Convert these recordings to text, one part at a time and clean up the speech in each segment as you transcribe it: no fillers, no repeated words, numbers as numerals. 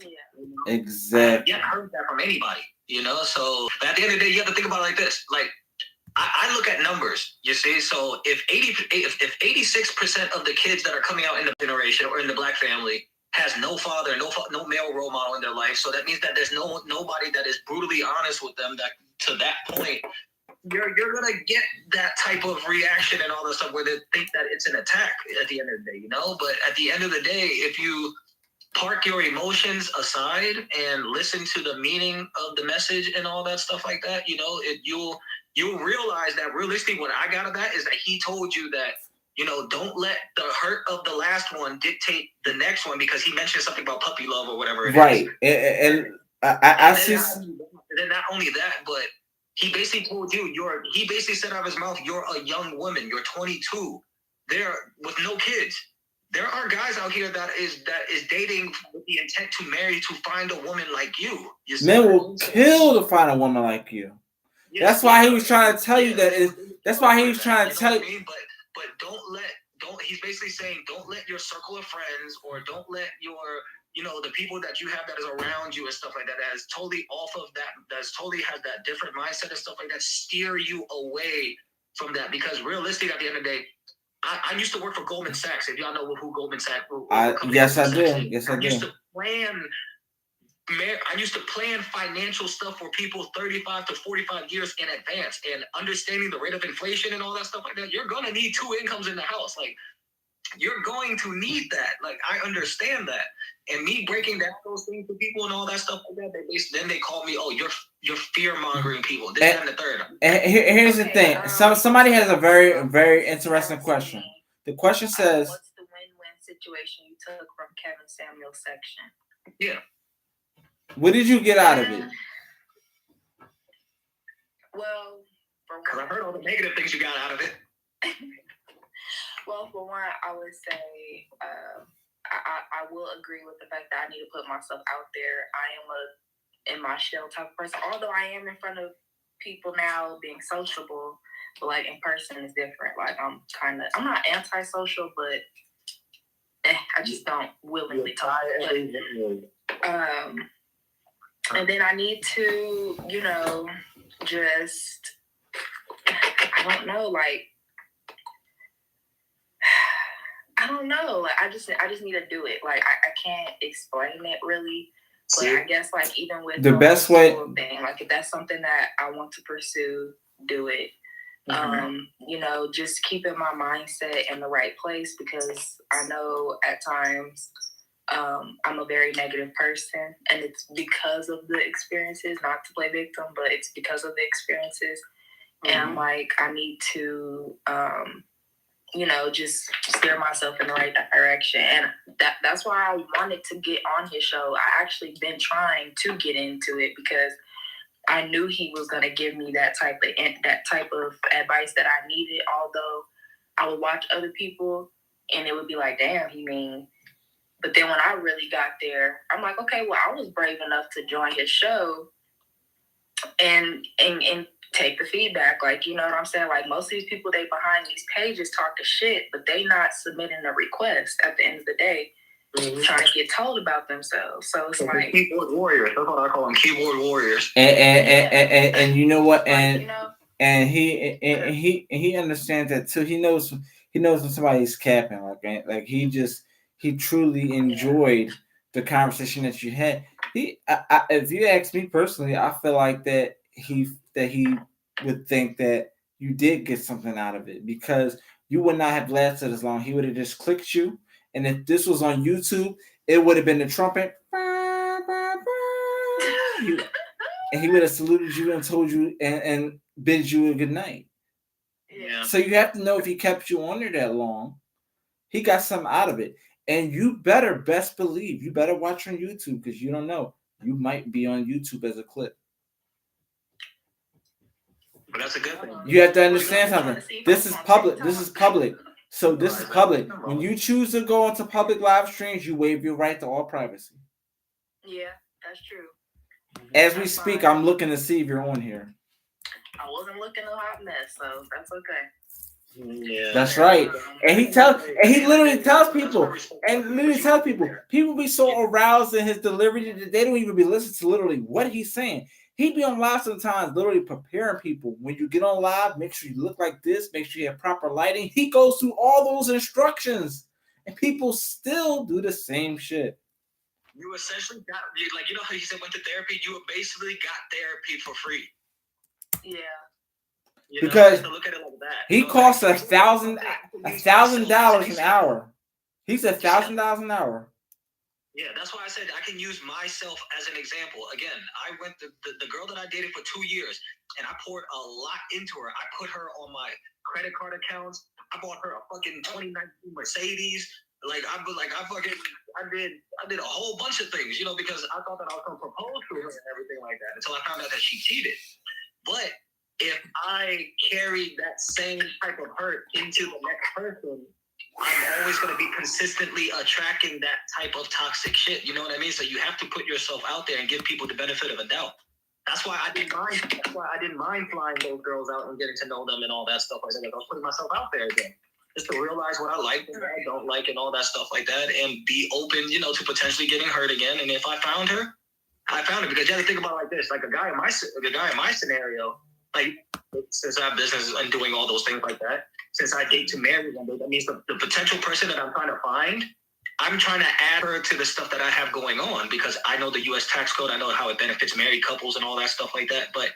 Yeah. Exactly. I haven't heard that from anybody, So at the end of the day, you have to think about it like this. Like, I look at numbers, you see. So if 86% of the kids that are coming out in the generation or in the black family has no father, no male role model in their life, so that means that there's nobody that is brutally honest with them. That to that point, you're gonna get that type of reaction and all that stuff where they think that it's an attack at the end of the day, But at the end of the day, if you park your emotions aside and listen to the meaning of the message and all that stuff like that, you'll realize that realistically what I got of that is that he told you that, don't let the hurt of the last one dictate the next one, because he mentioned something about puppy love or whatever it right. is. And I see. Then not only that, but he basically told you he basically said out of his mouth, you're a young woman, you're 22, there with no kids. There are guys out here that is dating with the intent to marry, to find a woman like you. Men will kill to find a woman like you. Yes, that's why he was trying to tell you that. That's why he was trying to tell you. But don't. He's basically saying, don't let your circle of friends, or don't let your, the people that you have that is around you and stuff like that is totally off of that. That's totally has that different mindset and stuff like that. Steer you away from that, because realistically, at the end of the day, I used to work for Goldman Sachs. If y'all know who Goldman Sachs is. Yes, I do. Yes, I do. I used to plan financial stuff for people 35 to 45 years in advance, and understanding the rate of inflation and all that stuff like that. You're going to need 2 incomes in the house. Like, you're going to need that. Like, I understand that. And me breaking down those things to people and all that stuff like that, then they call me, oh, you're fear-mongering people. This, that, and the third. And here's the thing. Somebody has a very, very interesting question. The question says, what's the win-win situation you took from Kevin Samuel's section? Yeah. What did you get out of it? Well, because I heard all the negative things you got out of it. Well, for one, I would say I will agree with the fact that I need to put myself out there. I am a in my shell type of person. Although I am in front of people now, being sociable, but like in person is different. Like I'm not antisocial, but I just don't willingly talk. And then I need to, just, I don't know, like, I just need to do it. Like, I can't explain it really, but I guess, like, even with the best way thing, like, if that's something that I want to pursue, do it. Mm-hmm. Just keeping my mindset in the right place, because I know at times I'm a very negative person, and it's because of the experiences, not to play victim, but it's because of the experiences. Mm-hmm. And I'm like, I need to, just steer myself in the right direction. And that's why I wanted to get on his show. I actually been trying to get into it, because I knew he was going to give me that type of advice that I needed. Although I would watch other people and it would be like, damn, he mean. But then when I really got there, I'm like, okay, well, I was brave enough to join his show and take the feedback. Like, you know what I'm saying? Like, most of these people, they behind these pages talking shit, but they not submitting a request at the end of the day. Mm-hmm. Trying to get told about themselves. So it's like keyboard warriors. That's what I call them, keyboard warriors. And you know what? And he understands that too. He knows when somebody's capping. Like he truly enjoyed the conversation that you had. If you ask me personally, I feel like that he would think that you did get something out of it, because you would not have lasted as long. He would have just clicked you. And if this was on YouTube, it would have been the trumpet. And he would have saluted you and told you and bid you a good night. Yeah. So you have to know, if he kept you on there that long, he got something out of it. And you better best believe, you better watch on YouTube, because you don't know. You might be on YouTube as a clip. But that's a good thing. You have to understand something. This is public. So this is public. When you choose to go into public live streams, you waive your right to all privacy. Yeah, that's true. As we speak, I'm looking to see if you're on here. I wasn't looking a hot mess, so that's okay. Yeah, that's right. And he literally tells people, people be so aroused in his delivery that they don't even be listening to literally what he's saying. He be on live sometimes, literally preparing people. When you get on live, make sure you look like this, make sure you have proper lighting. He goes through all those instructions, and people still do the same shit. You essentially got, like, you know how you said went to therapy? You basically got therapy for free. Yeah. Because look at it like that. He costs $1,000 an hour. He's $1,000 an hour. Yeah, that's why I said I can use myself as an example. Again, I went the girl that I dated for 2 years, and I poured a lot into her. I put her on my credit card accounts. I bought her a fucking 2019 Mercedes. Like I did a whole bunch of things, because I thought that I was gonna propose to her and everything like that until I found out that she cheated. But if I carry that same type of hurt into the next person, I'm always going to be consistently attracting that type of toxic shit. You know what I mean? So you have to put yourself out there and give people the benefit of a doubt. That's why I didn't mind flying those girls out and getting to know them and all that stuff like that. I was putting myself out there again, just to realize what I like and what I don't like and all that stuff like that, and be open, to potentially getting hurt again. And if I found her, I found her, because you have to think about it like this: like a guy in my scenario. Like, since I have business and doing all those things like that, since I date to marry one day, that means the potential person that I'm trying to find, I'm trying to add her to the stuff that I have going on, because I know the U.S. tax code, I know how it benefits married couples and all that stuff like that. But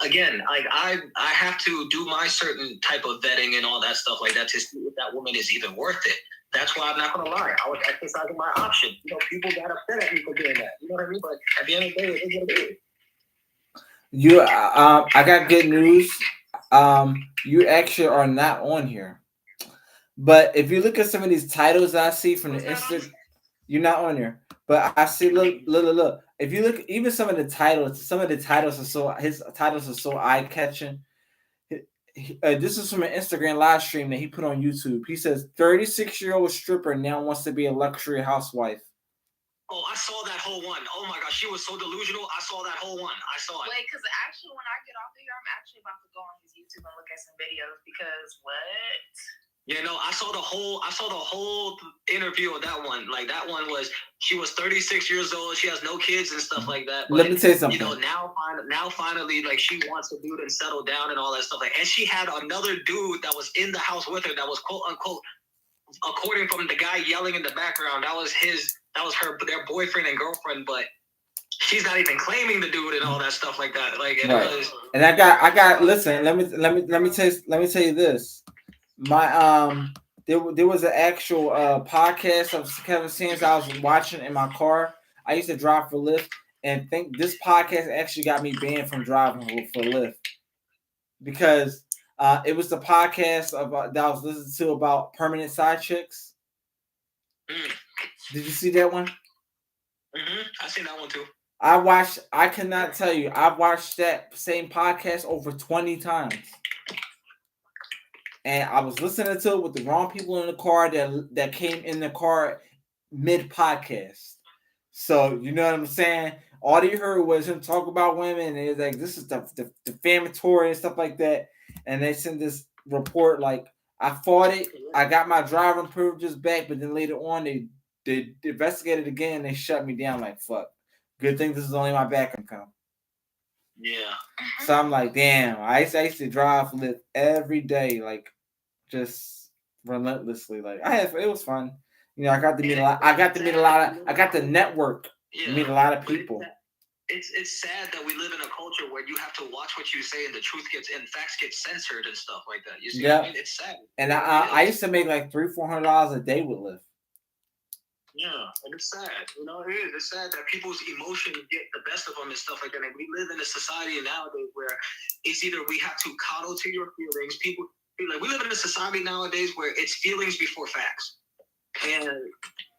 again, like I have to do my certain type of vetting and all that stuff like that to see if that woman is even worth it. That's why I'm not gonna lie. I was exercising my option. People got upset at me for doing that. You know what I mean? But at the end of the day, it is what it is. I got good news. You actually are not on here. But if you look at some of these titles I see from the Instagram, you're not on here. But I see, look. If you look, even some of the titles his titles are so eye catching. This is from an Instagram live stream that he put on YouTube. He says 36-year-old stripper now wants to be a luxury housewife. Oh, I saw that whole one. Oh my gosh, she was so delusional. I saw that whole one. I saw it. Wait, because actually, when I get off of here, I'm actually about to go on his YouTube and look at some videos, because what? Yeah, no, I saw the whole interview of that one. Like, that one was, she was 36 years old. She has no kids and stuff like that. But, let me tell you something. Now finally, like, she wants a dude and settle down and all that stuff. Like, and she had another dude that was in the house with her that was, quote unquote, according from the guy yelling in the background, that was their boyfriend and girlfriend, but she's not even claiming the dude and all that stuff like that. Like, it was. And I got. Listen, let me tell you this. My there was an actual podcast of Kevin Samuels I was watching in my car. I used to drive for Lyft, and think this podcast actually got me banned from driving for Lyft, because it was the podcast that I was listening to about permanent side chicks. Did you see that one? I seen that one too. I cannot tell you. I've watched that same podcast over 20 times. And I was listening to it with the wrong people in the car that came in the car mid-podcast. So, you know what I'm saying? All you heard was him talk about women, and it's like, this is the defamatory and stuff like that. And they sent this report like, I fought it. I got my driving privileges back, but then later on, they investigated again, and they shut me down like, fuck. Good thing this is only my back income. Yeah. So I'm like, damn, I used to drive Lyft every day, like, just relentlessly. Like, it was fun. I got to meet a lot. I got to network. Yeah. Meet a lot of people. It's sad that we live in a culture where you have to watch what you say and the truth facts get censored and stuff like that. You see what I mean? It's sad. And I used to make like $300-400 a day with Lyft. Yeah, and it's sad. It is. It's sad that people's emotions get the best of them and stuff like that. And we live in a society nowadays where it's either we have to coddle to your feelings. We live in a society nowadays where it's feelings before facts. And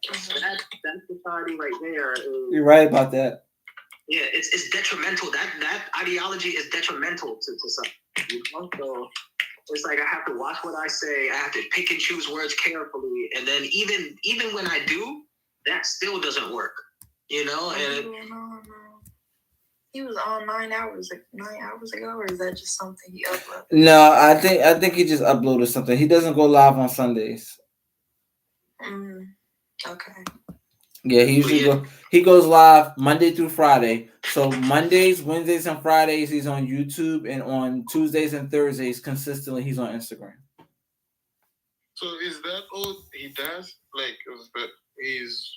that society right there is, you're right about that. Yeah, it's detrimental. That ideology is detrimental to society. So it's like I have to watch what I say. I have to pick and choose words carefully. And then even when I do, that still doesn't work. And He was on 9 hours ago, or is that just something he uploaded? No, I think he just uploaded something. He doesn't go live on Sundays. Okay. Yeah, he goes live Monday through Friday. So Mondays, Wednesdays, and Fridays he's on YouTube, and on Tuesdays and Thursdays consistently he's on Instagram. So is that all he does? Like, he's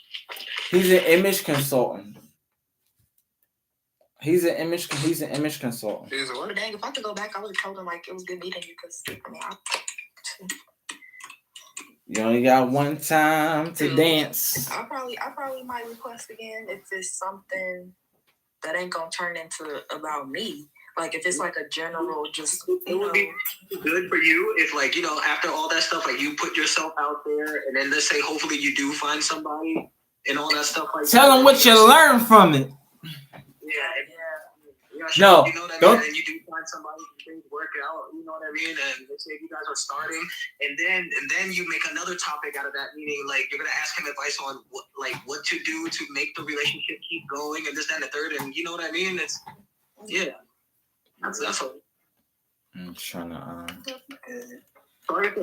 an image consultant. He's an image consultant. He's what? Dang, if I could go back, I would have told him like it was good meeting you, because I mean, you only got one time to dance. I probably might request again if it's something that ain't gonna turn into about me. Like if it's like a general, just it would be good for you if, like, you know, after all that stuff, like you put yourself out there, and then let's say hopefully you do find somebody and all that stuff. Like tell them what you learned from it. No, you know what I mean? Don't. And you do find somebody, things work out, you know what I mean? And let's say you guys are starting, and then you make another topic out of that, meaning like you're gonna ask him advice on what to do to make the relationship keep going, and this, that, and the third, and you know what I mean? It's that's all. I'm trying to Sorry to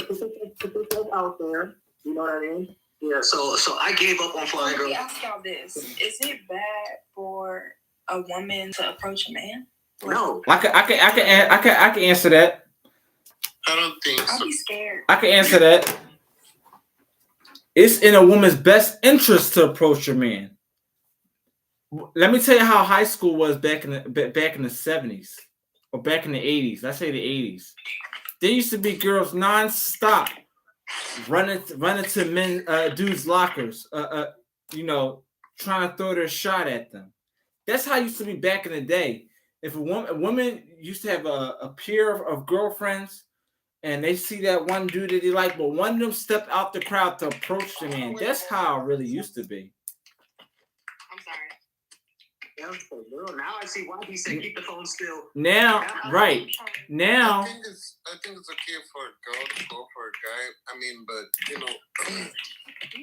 put that out there. You know what I mean? Yeah. So I gave up on flying girls. Let me ask y'all this: is it bad for a woman to approach a man? No. I can answer that. I don't think so. I'll be scared. I can answer that. It's in a woman's best interest to approach a man. Let me tell you how high school was back in the 70s or back in the 80s. Let's say the 80s. There used to be girls nonstop running to men dudes' lockers, trying to throw their shot at them. That's how it used to be back in the day. If a woman used to have a pair of girlfriends, and they see that one dude that they like, but one of them stepped out the crowd to approach the man. That's how it really used to be. I'm sorry. Now I see why he said keep the phone still. Now, right. Now. I think it's okay for a girl to go for a guy. I mean, but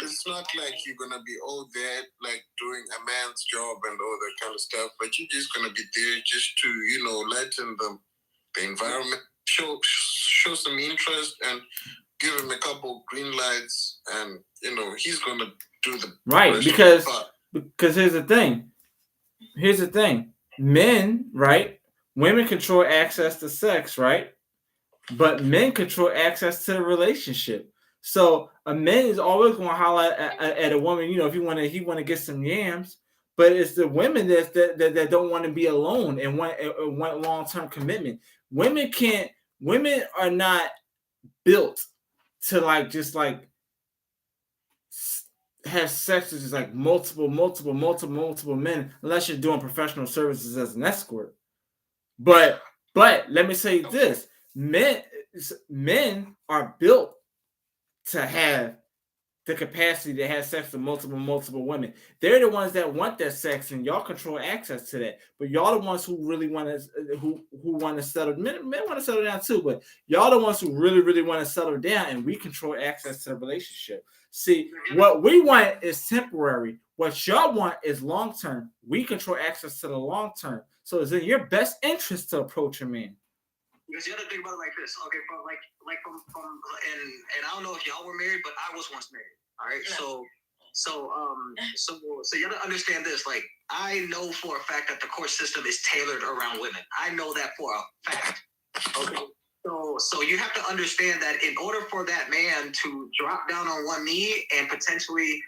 it's not like you're gonna be all there like doing a man's job and all that kind of stuff. But you're just gonna be there just to lighten the environment, show some interest, and give him a couple green lights, and he's gonna do the right because here's the thing. Men, right? Women control access to sex, right? But men control access to the relationship. So a man is always going to holler at a woman, if he want to get some yams. But it's the women that don't want to be alone and want long-term commitment. Women are not built to have sex with just like multiple men, unless you're doing professional services as an escort. But let me say this: men are built to have the capacity to have sex with multiple women. They're the ones that want that sex, and y'all control access to that. But y'all the ones who really want to who want to settle. Men want to settle down too, but y'all the ones who really want to settle down, and we control access to the relationship. See, what we want is temporary. What y'all want is long term. We control access to the long term. So it's in your best interest to approach a man. Because you have to think about it like this, okay? From and I don't know if y'all were married, but I was once married. All right, yeah. So you have to understand this. Like, I know for a fact that the court system is tailored around women. I know that for a fact. Okay. So you have to understand that in order for that man to drop down on one knee and potentially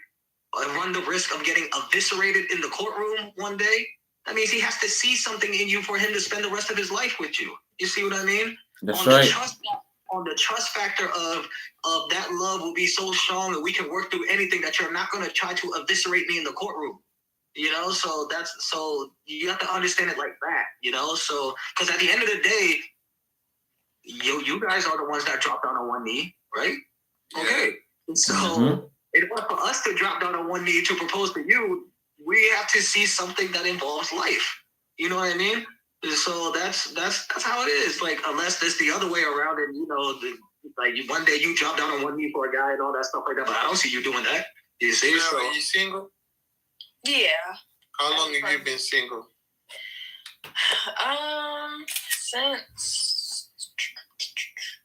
run the risk of getting eviscerated in the courtroom one day, that means he has to see something in you for him to spend the rest of his life with you. You see what I mean? That's right. On the trust factor of that love will be so strong that we can work through anything, that you're not going to try to eviscerate me in the courtroom. So you have to understand it like that. So because at the end of the day, you guys are the ones that drop down on one knee, right? Okay. So in order for us to drop down on one knee to propose to you, we have to see something that involves life. You know what I mean? So that's how it is. Like, unless it's the other way around, and one day you drop down on one knee for a guy and all that stuff like that. But I don't see you doing that. You see? So, are you single? Yeah. How long have you been single? Since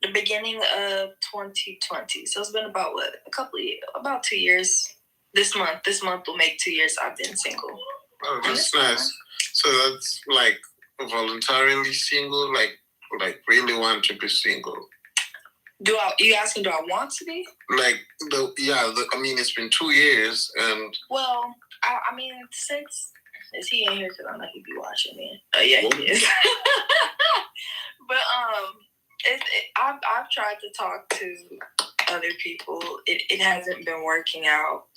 the beginning of 2020. So it's been about a couple of years, about 2 years. This month will make 2 years I've been single. Oh, that's nice. So that's like voluntarily single, like really want to be single. You asking, do I want to be? I mean, it's been 2 years, and well, I mean, since is he in here? Because I know he'd be watching me. Yeah, he is. But I've tried to talk to other people. It hasn't been working out.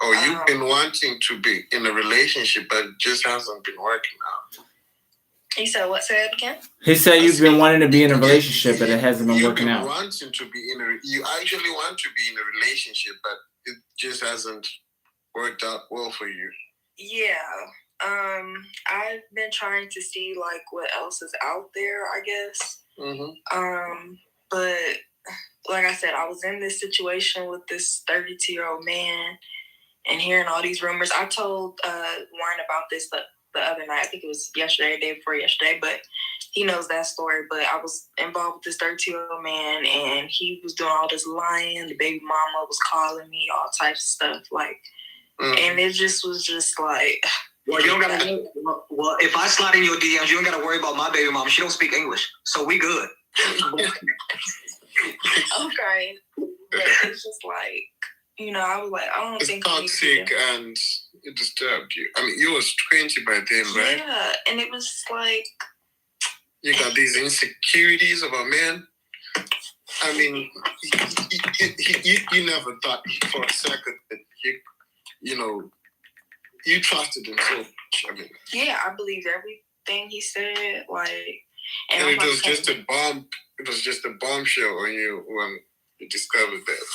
Oh, you've been wanting to be in a relationship, but it just hasn't been working out. He said, what? Say it again? He said you've been wanting to be in a relationship, but it hasn't been working out. You actually want to be in a relationship, but it just hasn't worked out well for you. Yeah. I've been trying to see like what else is out there, I guess. Mm-hmm. But like I said, I was in this situation with this 32-year-old man and hearing all these rumors. I told Warren about this the other night. I think it was yesterday, the day before yesterday, but he knows that story. But I was involved with this 32-year-old man, and he was doing all this lying. The baby mama was calling me, all types of stuff, like, and it just was just like. Well, you don't gotta. Well, if I slide in your DMs, you don't gotta worry about my baby mama. She don't speak English, so we good. Okay, but it's just like, I was like, I don't think it's toxic and it disturbed you. I mean, you was 20 by then, right? Yeah, and it was like you got these insecurities about men. I mean, you never thought for a second that you trusted him so much. I mean, yeah, I believed everything he said. Like, and it was just a bomb. It was just a bombshell when you discovered that.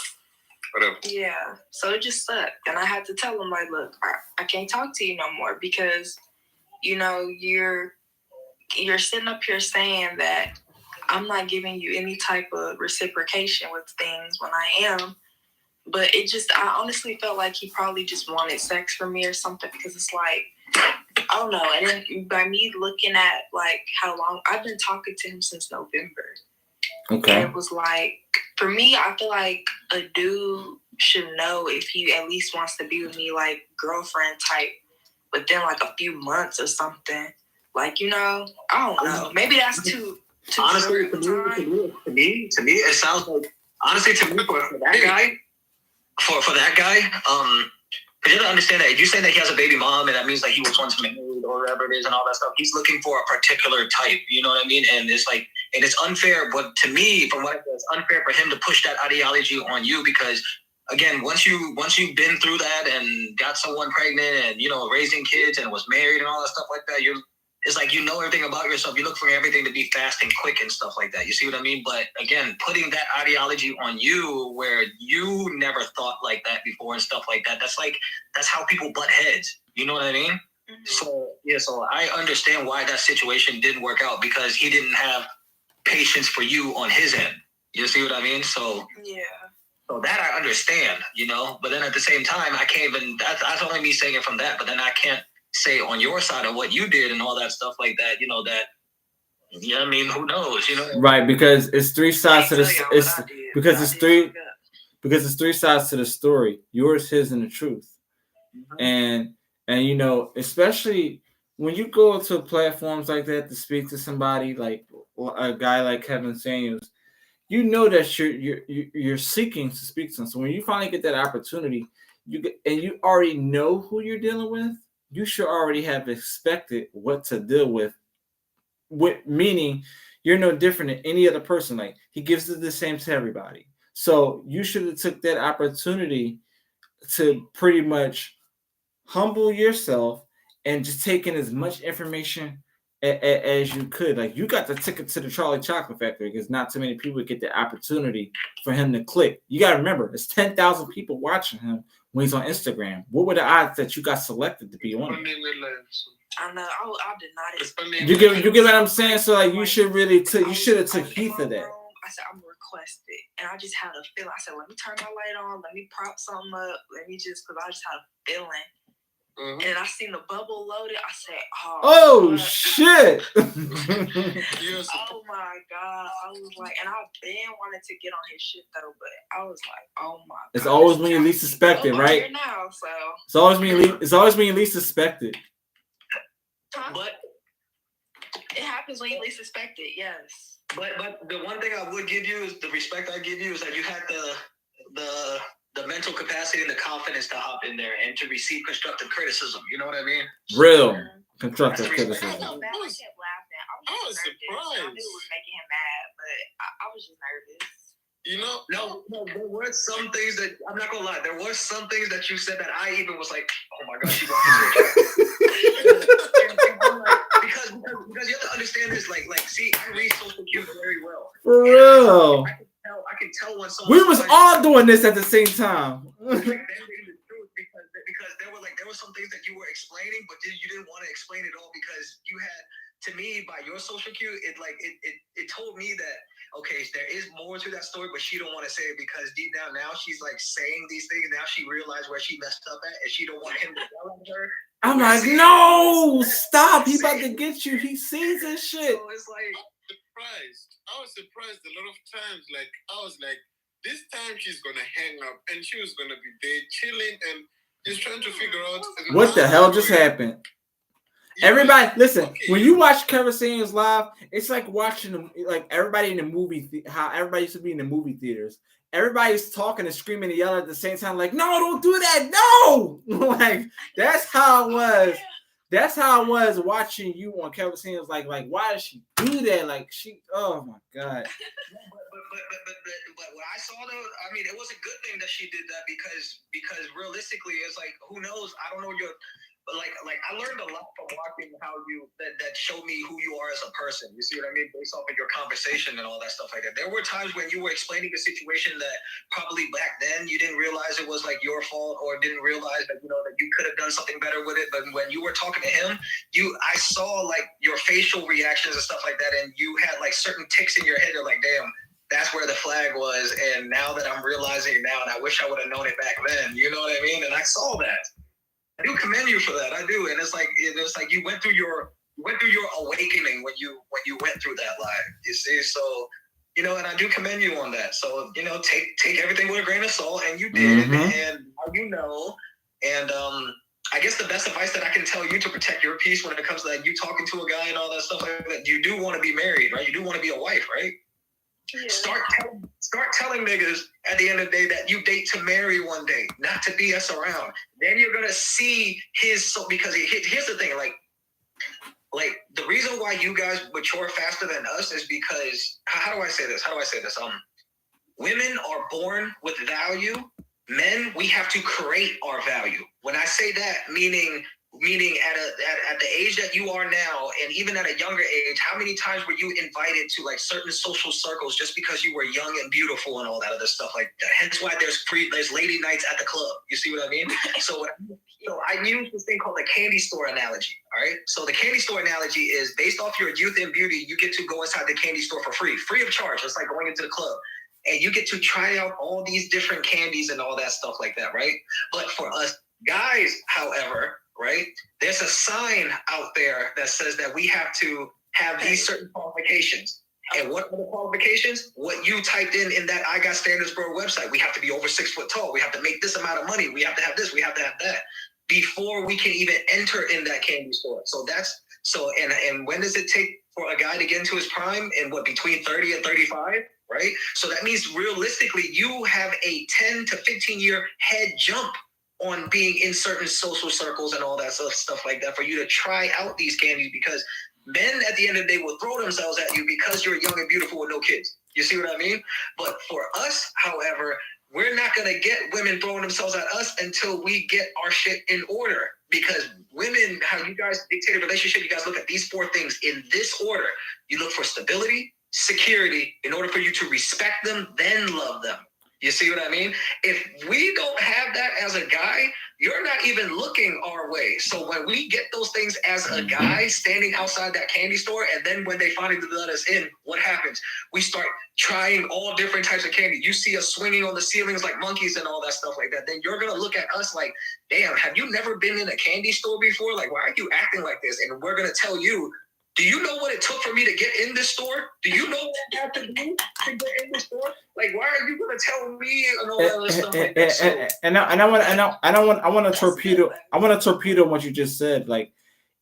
Whatever. Yeah, so it just sucked, and I had to tell him, like, look, I can't talk to you no more because, you're sitting up here saying that I'm not giving you any type of reciprocation with things when I am. But I honestly felt like he probably just wanted sex from me or something, because it's like, I don't know. And then by me looking at like how long I've been talking to him since November. Okay. And it was like, for me, I feel like a dude should know if he at least wants to be with me, like girlfriend type, within like a few months or something. Like, I don't know. Maybe that's too honestly, to me, it sounds like, honestly, to me, for that guy, for that guy, because you have to understand that if you're saying that he has a baby mom and that means like he was once married or whatever it is and all that stuff, he's looking for a particular type, you know what I mean? And it's like, and it's unfair, but to me, from what I feel, it's unfair for him to push that ideology on you, because again, once you've been through that and got someone pregnant and, raising kids and was married and all that stuff like that, it's like, everything about yourself. You look for everything to be fast and quick and stuff like that. You see what I mean? But again, putting that ideology on you where you never thought like that before and stuff like that, that's how people butt heads. You know what I mean? Mm-hmm. So I understand why that situation didn't work out, because he didn't have patience for you on his end. You see what I mean? So yeah. So that I understand, but then at the same time, I can't even, that's only me saying it from that, but then I can't say on your side of what you did and all that stuff like that, I mean, who knows, Right, because it's three sides to the, because it's three sides to the story, yours, his, and the truth. Mm-hmm. And especially when you go to platforms like that to speak to somebody like a guy like Kevin Samuels, that you're seeking to speak to them. So when you finally get that opportunity, you already know who you're dealing with, you should already have expected what to deal with. Meaning you're no different than any other person. Like, he gives it the same to everybody. So you should have took that opportunity to pretty much humble yourself and just take in as much information as you could. Like, you got the ticket to the Charlie Chocolate Factory, because not too many people get the opportunity for him to click. You got to remember, there's 10,000 people watching him when he's on Instagram. What were the odds that you got selected to be on it? I know. I did not. You get what I'm saying? So like, you should really you should have took heed of that. I said, I'm requested, and I just had a feeling. I said, let me turn my light on, let me prop something up, let me just, because I just had a feeling And I seen the bubble loaded. I said, "Oh shit!" Oh my god! I was like, and I've been wanting to get on his shit though, but I was like, oh my god! It's always when you least suspect it, right? Now, so it's always when you least suspect it. But it happens when you least suspect it. Yes. But the one thing I would give you is the respect I give you is that you had the mental capacity and the confidence to hop in there and to receive constructive criticism. You know what I mean? Real constructive criticism. I kept laughing. I was surprised. I knew it was making him mad, but I was just nervous. You know? No, there were some things that, I'm not going to lie, there were some things that you said that I even was like, oh my gosh, you got because you have to understand this, like, see, I read social cues very well. For real. I can tell when someone. We was all doing this at the same time. Because there were some things that you were explaining, but you didn't want to explain it all because you had, to me, by your social cue, it told me that, okay, there is more to that story, but she don't want to say it because deep down now she's like saying these things. Now she realized where she messed up at, and she don't want him to yell at her. I'm like, no, stop! He about to get you. He sees this shit. So it's like, I was surprised a lot of times. Like, I was like, this time she's gonna hang up, and she was gonna be there chilling and just trying to figure out what the hell just happened. Everybody, listen. When you watch Kevin Samuels live, it's like watching them, like everybody in the movie. How everybody used to be in the movie theaters. Everybody's talking and screaming and yelling at the same time. Like, no, don't do that. No, like that's how it was. That's how it was watching you on Kevin Samuels. Like, why does she do that? Like, oh my god. But what I saw though, I mean, it was a good thing that she did that because realistically, it's like, who knows? I don't know your. But like I learned a lot from watching how you that showed me who you are as a person. You see what I mean? Based off of your conversation and all that stuff like that. There were times when you were explaining a situation that probably back then you didn't realize it was like your fault or didn't realize that that you could have done something better with it. But when you were talking to him, I saw like your facial reactions and stuff like that, and you had like certain ticks in your head. You're like, damn. That's where the flag was, and now that I'm realizing it now, and I wish I would have known it back then. You know what I mean? And I saw that. I do commend you for that. I do, and it's like you went through your awakening when you went through that live. You see, so and I do commend you on that. So take everything with a grain of salt, and you did, and now and I guess the best advice that I can tell you to protect your peace when it comes to that, you talking to a guy and all that stuff like that, you do want to be married, right? You do want to be a wife, right? Yeah. Start telling niggas at the end of the day that you date to marry one day, not to BS around. Then you're gonna see because here's the thing, like the reason why you guys mature faster than us is because how do I say this? Women are born with value. Men, we have to create our value. When I say that, meaning at the age that you are now, and even at a younger age, how many times were you invited to like certain social circles just because you were young and beautiful and all that other stuff like that? Hence why there's lady nights at the club. You see what I mean? So I use this thing called the candy store analogy. All right. So the candy store analogy is based off your youth and beauty. You get to go inside the candy store for free of charge. It's like going into the club. And you get to try out all these different candies and all that stuff like that, right? But for us guys, however, right, there's a sign out there that says that we have to have these certain qualifications. And what are the qualifications? What you typed in that I Got Standards Bro website. We have to be over 6 foot tall. We have to make this amount of money. We have to have this. We have to have that before we can even enter in that candy store. And when does it take for a guy to get into his prime? In between 30 and 35? Right? So that means realistically, you have a 10 to 15 year head jump on being in certain social circles and all that stuff like that for you to try out these candies, because men at the end of the day will throw themselves at you because you're young and beautiful with no kids. You see what I mean? But for us, however, we're not going to get women throwing themselves at us until we get our shit in order. Because women, how you guys dictate a relationship, you guys look at these 4 things in this order. You look for stability, security, in order for you to respect them, then love them. You see what I mean? If we don't have that as a guy, you're not even looking our way. So when we get those things as a guy standing outside that candy store, and then when they finally let us in, what happens? We start trying all different types of candy. You see us swinging on the ceilings like monkeys and all that stuff like that. Then you're going to look at us like, damn, have you never been in a candy store before? Like, why are you acting like this? And we're going to tell you, do you know what it took for me to get in this store? Do you know what I have to do to get in the store? Like, why are you gonna tell me and all that other stuff like that? So, I want to torpedo what you just said. Like,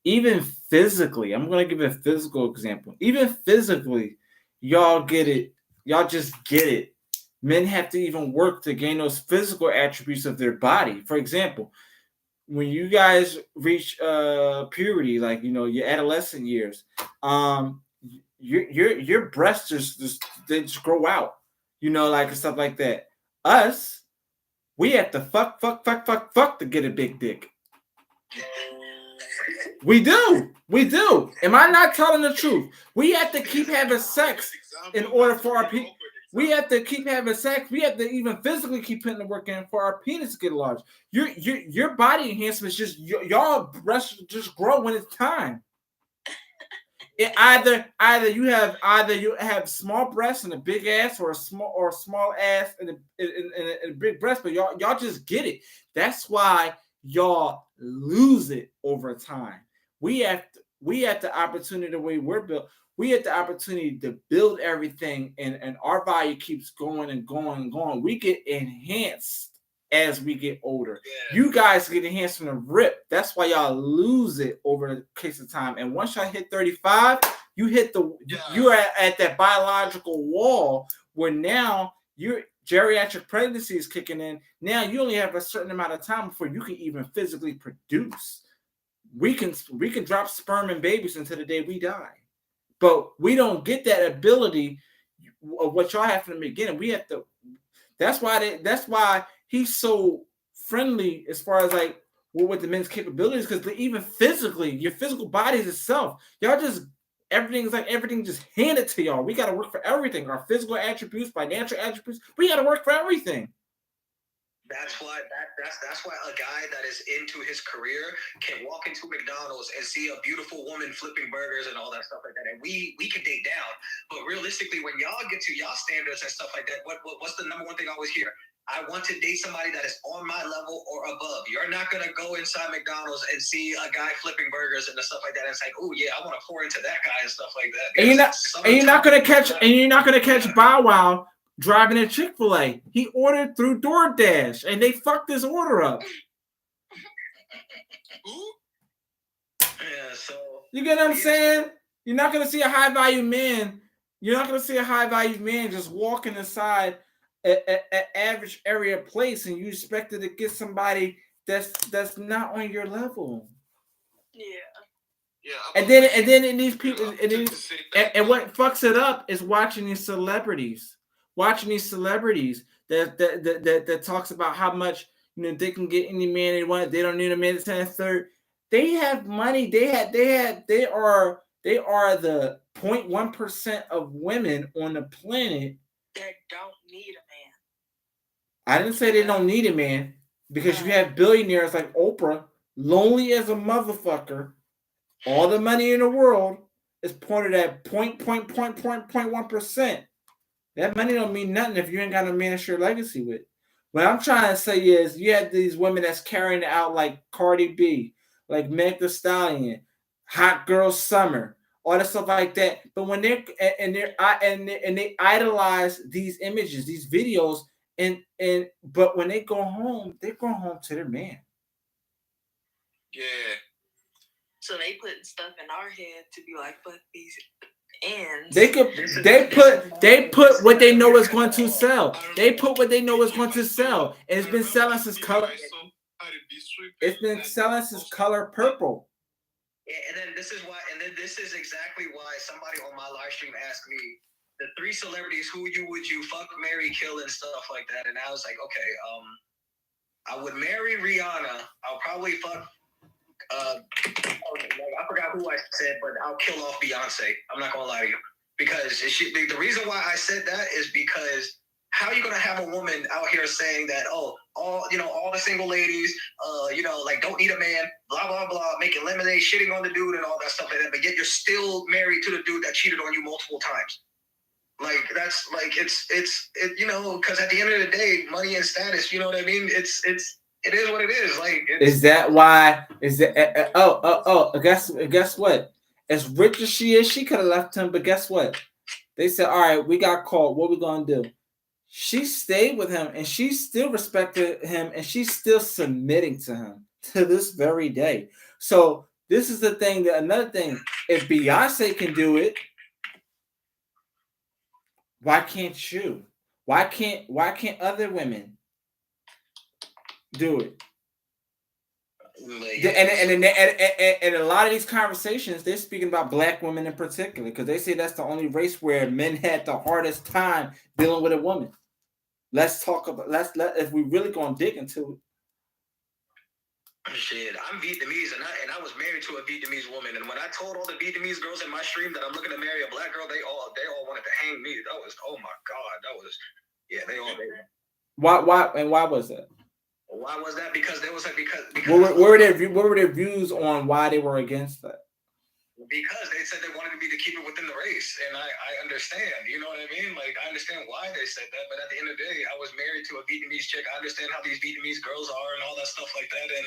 even physically, I'm gonna give a physical example. Even physically, y'all get it. Y'all just get it. Men have to even work to gain those physical attributes of their body. For example, when you guys reach puberty, like your adolescent years, your breasts just grow out, like stuff like that. Us, we have to fuck to get a big dick. We do. Am I not telling the truth? We have to keep having sex in order for our people. We have to keep having sex. We have to even physically keep putting the work in for our penis to get large. Your body enhancements y'all breasts just grow when it's time. Either you have small breasts and a big ass, or a small ass and a big breast, but y'all just get it. That's why y'all lose it over time. We have the opportunity, the way we're built. We have the opportunity to build everything, and our value keeps going and going and going. We get enhanced as we get older. Yeah. You guys get enhanced from the rip. That's why y'all lose it over the case of time. And once y'all hit 35, you hit you're at that biological wall where now your geriatric pregnancy is kicking in. Now you only have a certain amount of time before you can even physically produce. We can drop sperm and babies until the day we die. But we don't get that ability of what y'all have from the beginning. We have to. That's why he's so friendly as far as like with the men's capabilities, because even physically, your physical bodies itself, y'all just everything just handed to y'all. We got to work for everything. Our physical attributes, financial attributes, we got to work for everything. That's why a guy that is into his career can walk into McDonald's and see a beautiful woman flipping burgers and all that stuff like that, and we can date down. But realistically, when y'all get to y'all standards and stuff like that, what's the number one thing I always hear? I want to date somebody that is on my level or above. You're not gonna go inside McDonald's and see a guy flipping burgers and stuff like that. And it's like, oh yeah, I want to pour into that guy and stuff like that. And you're not gonna catch Bow Wow driving a Chick-fil-A. He ordered through DoorDash, and they fucked his order up. Yeah, so you get what I'm saying? You're not gonna see a high value man. You're not gonna see a high value man just walking inside an average area place, and you expected to get somebody that's not on your level. Yeah. And then these people, and what fucks it up is watching these celebrities that talks about how much they can get any man they want. They don't need a man to stand third. They have money. They are the 0.1% of women on the planet that don't need a man. I didn't say they don't need a man, because you have billionaires like Oprah, lonely as a motherfucker. All the money in the world is pointed at 0.1%. That money don't mean nothing if you ain't got no man to share legacy with. What I'm trying to say is, you have these women that's carrying it out like Cardi B, like Meg Thee Stallion, Hot Girl Summer, all that stuff like that. But when they idolize these images, these videos, but when they go home to their man. Yeah. So they putting stuff in our head to be like, fuck these ends. They put what they know is going to sell. They put what they know is going to sell. And it's been selling since color. It's been selling since color purple. And then this is exactly why somebody on my live stream asked me the 3 celebrities who would you fuck, marry, kill, and stuff like that. And I was like, okay, I would marry Rihanna. I'll probably fuck. I forgot who I said, but I'll kill off Beyonce. I'm not gonna lie to you, because the reason why I said that is because how are you gonna have a woman out here saying that, oh, all the single ladies, like don't need a man, blah blah blah, making lemonade, shitting on the dude and all that stuff like that, but yet you're still married to the dude that cheated on you multiple times. Like that's like it's because at the end of the day, money and status, you know what I mean? It is what it is. Like, is that why? Is that guess what? As rich as she is, she could have left him, but guess what? They said, all right, we got caught. What we gonna do? She stayed with him, and she still respected him, and she's still submitting to him to this very day. So this is the thing. That another thing, if Beyonce can do it, why can't you? Why can't other women do it? And a lot of these conversations, they're speaking about black women in particular, because they say that's the only race where men had the hardest time dealing with a woman. Let's talk about if we really gonna dig into it. Shit, I'm Vietnamese, and I was married to a Vietnamese woman, and when I told all the Vietnamese girls in my stream that I'm looking to marry a black girl, they all wanted to hang me. That was, oh my god, that was, yeah, they all. Why was that? Why was that? Because there was because what were their views on why they were against that? Because they said they wanted me to keep it within the race, and I understand. You know what I mean? Like, I understand why they said that, but at the end of the day, I was married to a Vietnamese chick. I understand how these Vietnamese girls are and all that stuff like that, and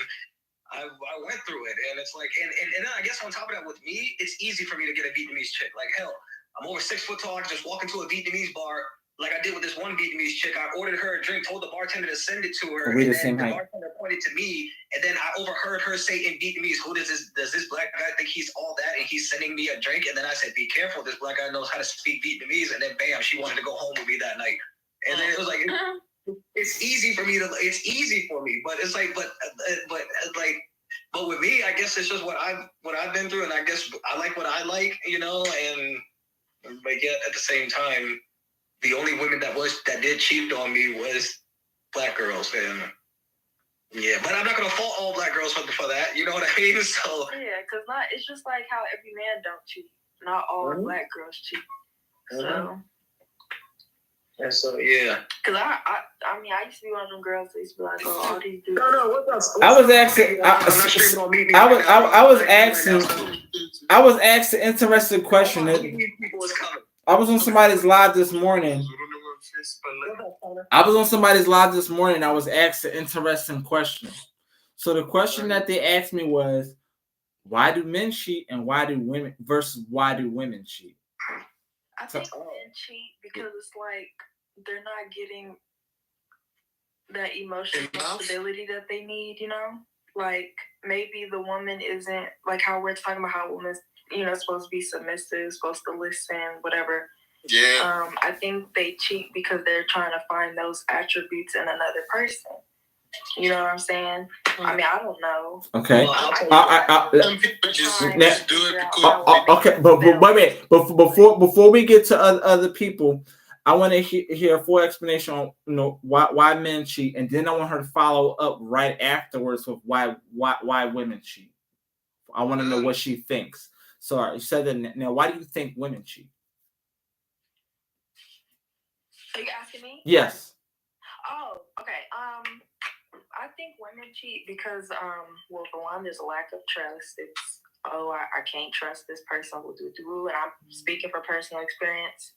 I went through it, and it's like, and then I guess on top of that, with me, it's easy for me to get a Vietnamese chick. Like, hell, I'm over 6 foot tall. I can just walk into a Vietnamese bar, like I did with this one Vietnamese chick. I ordered her a drink, told the bartender to send it to her, and then the bartender pointed to me, and then I overheard her say in Vietnamese, "Who does this black guy think he's all that, and he's sending me a drink?" And then I said, "Be careful, this black guy knows how to speak Vietnamese." And then bam, she wanted to go home with me that night. And then it was like, it's easy for me, but it's like, but with me, I guess it's just what I've been through, and I guess I like what I like, but yet at the same time, the only women that did cheat on me was black girls, and yeah, but I'm not gonna fault all black girls for that. You know what I mean? So yeah, because it's just like how every man don't cheat. Not all black girls cheat. So. And so yeah. Because I mean, I used to be one of them girls that used to be like, oh, all these dudes. No, what's I was asking. I was asked an interesting question. I was on somebody's live this morning. I was asked an interesting question. So the question that they asked me was, why do men cheat and why do women cheat? I think men cheat because it's like they're not getting that emotional stability that they need, Like maybe the woman isn't like how we're talking about how women's, supposed to be submissive, supposed to listen, whatever. Yeah. I think they cheat because they're trying to find those attributes in another person. You know what I'm saying? I mean, I don't know. Okay. Okay, but wait a minute. Before we get to other people, I want to hear a full explanation on why men cheat, and then I want her to follow up right afterwards with why women cheat. I want to know what she thinks. So you said that now. Why do you think women cheat? Are you asking me? Yes. Oh, okay. I think women cheat because, well, for one, there's a lack of trust. It's, I can't trust this person. And I'm speaking for personal experience,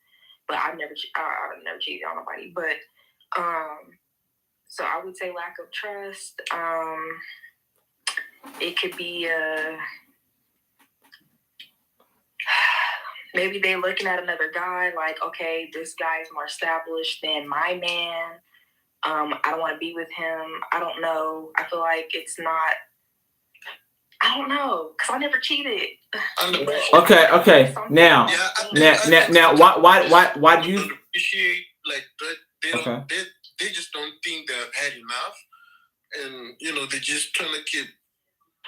but I've never cheated on nobody. But, so I would say lack of trust. It could be, maybe they're looking at another guy like, okay, this guy is more established than my man. I don't want to be with him. I don't know. I feel like it's not. I don't know because I never cheated. Okay. Now, why do you appreciate like they just don't think they've had enough, and they're just trying to keep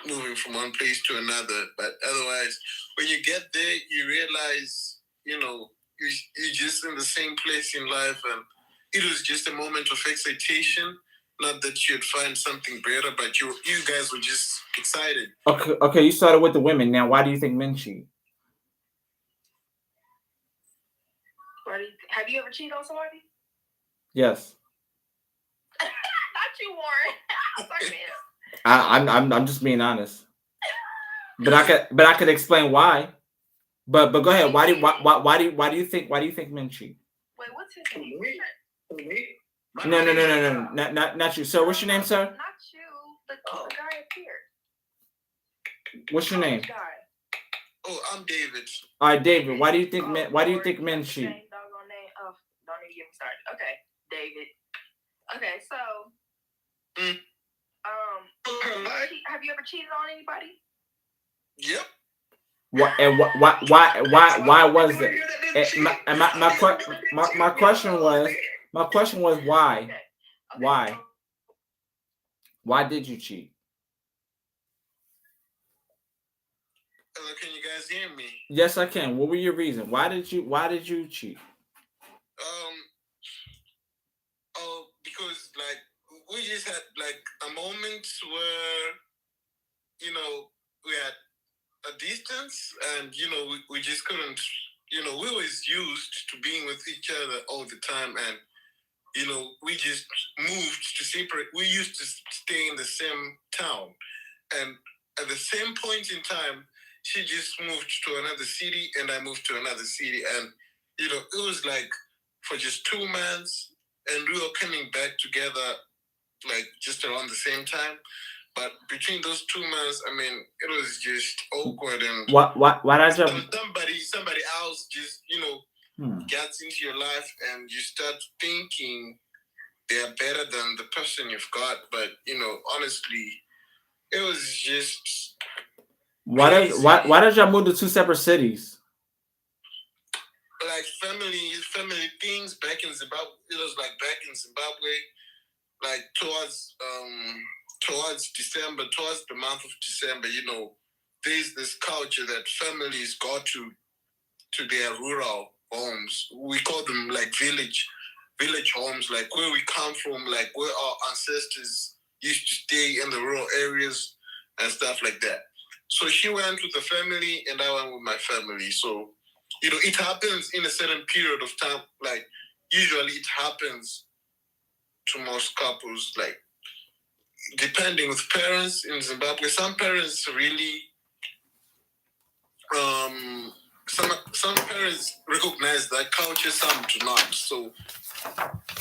moving from one place to another. But otherwise, when you get there, you realize you're just in the same place in life, and it was just a moment of excitation. Not that you'd find something better, but you guys were just excited. Okay. You started with the women. Now, why do you think men cheat? Have you ever cheated on somebody? Yes. Not you, Warren. Sorry, I'm just being honest. But I could explain why. But go ahead. Why do you think men cheat? Wait, what's his name? Me? No. Not you. Sir, what's your name, sir? Not you. The guy up here. What's your name? Guy. Oh, I'm David. All right, David. Why do you think men men cheat? Same doggone name. Oh, don't even get me started. Okay, David. Okay, so have you ever cheated on anybody? Yep. Why was it? My question was why? Okay. Why? Why did you cheat? Hello, can you guys hear me? Yes, I can. What were your reasons? Why did you cheat? Because like we just had like a moment where we had a distance, and we just couldn't. We was used to being with each other all the time, and we just moved to separate. We used to stay in the same town, and at the same point in time, she just moved to another city, and I moved to another city, and it was like for just 2 months, and we were coming back together, like just around the same time. But between those 2 months, I mean, it was just awkward, and somebody else just gets into your life, and you start thinking they're better than the person you've got. But honestly, it was just why did y'all move to 2 separate cities? Like family things back in Zimbabwe. It was like back in Zimbabwe, like towards December, towards the month of December, there's this culture that families go to their rural homes. We call them like village homes, like where we come from, like where our ancestors used to stay in the rural areas and stuff like that. So she went with the family, and I went with my family. So, it happens in a certain period of time. Like, usually it happens to most couples, like, depending with parents in Zimbabwe. Some parents really, some parents recognize that culture, some do not. So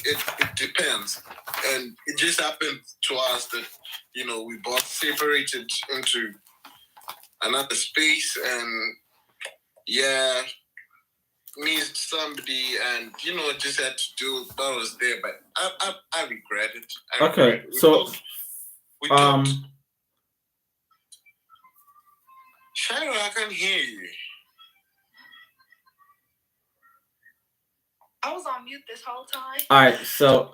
it depends. And it just happened to us that, we both separated into another space, and meet somebody, and just had to do what was there. But I regret it. Okay, so we talked. Shira, I can hear you. I was on mute this whole time. All right, so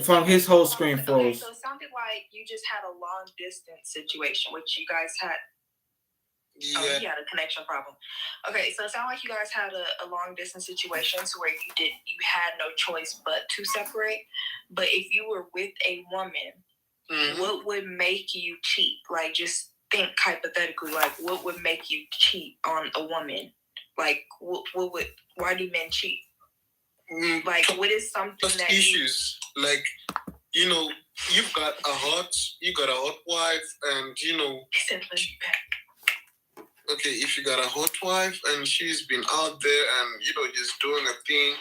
from his whole screen froze. Okay, so it sounded like you just had a long distance situation, which you guys had. Yeah. Oh, you had a connection problem. Okay, so it sounded like you guys had a long distance situation to where you had no choice but to separate. But if you were with a woman, what would make you cheat? Like, just think hypothetically, like, what would make you cheat on a woman? Like, why do men cheat? Like, what is something that issues? Like, you've got a hot wife, and okay, if you got a hot wife and she's been out there and just doing a thing,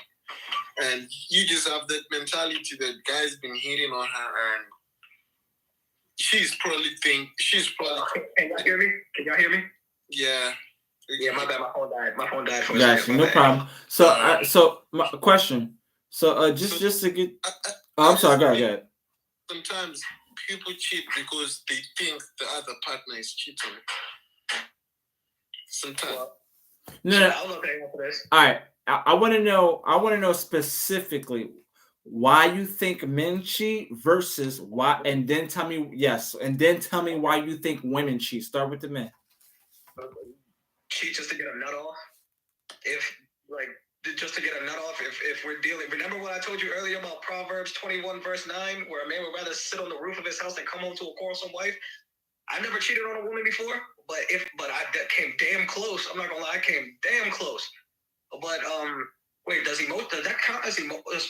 and you just have that mentality that guy's been hitting on her, and she's probably. Can y'all hear me? Yeah. Yeah, my bad. My phone died. For Gotcha, no problem. So, my question. So, just to get. I'm sorry. Go ahead. Sometimes people cheat because they think the other partner is cheating. Sometimes. No. All right. I want to know. I want to know specifically why you think men cheat versus why, and then tell me why you think women cheat. Start with the men. Cheat just to get a nut off. Just to get a nut off. If we're dealing, remember what I told you earlier about Proverbs 21 verse 9, where a man would rather sit on the roof of his house than come home to a quarrelsome wife. I've never cheated on a woman before, but I came damn close. I'm not gonna lie, I came damn close. But Wait, does that count as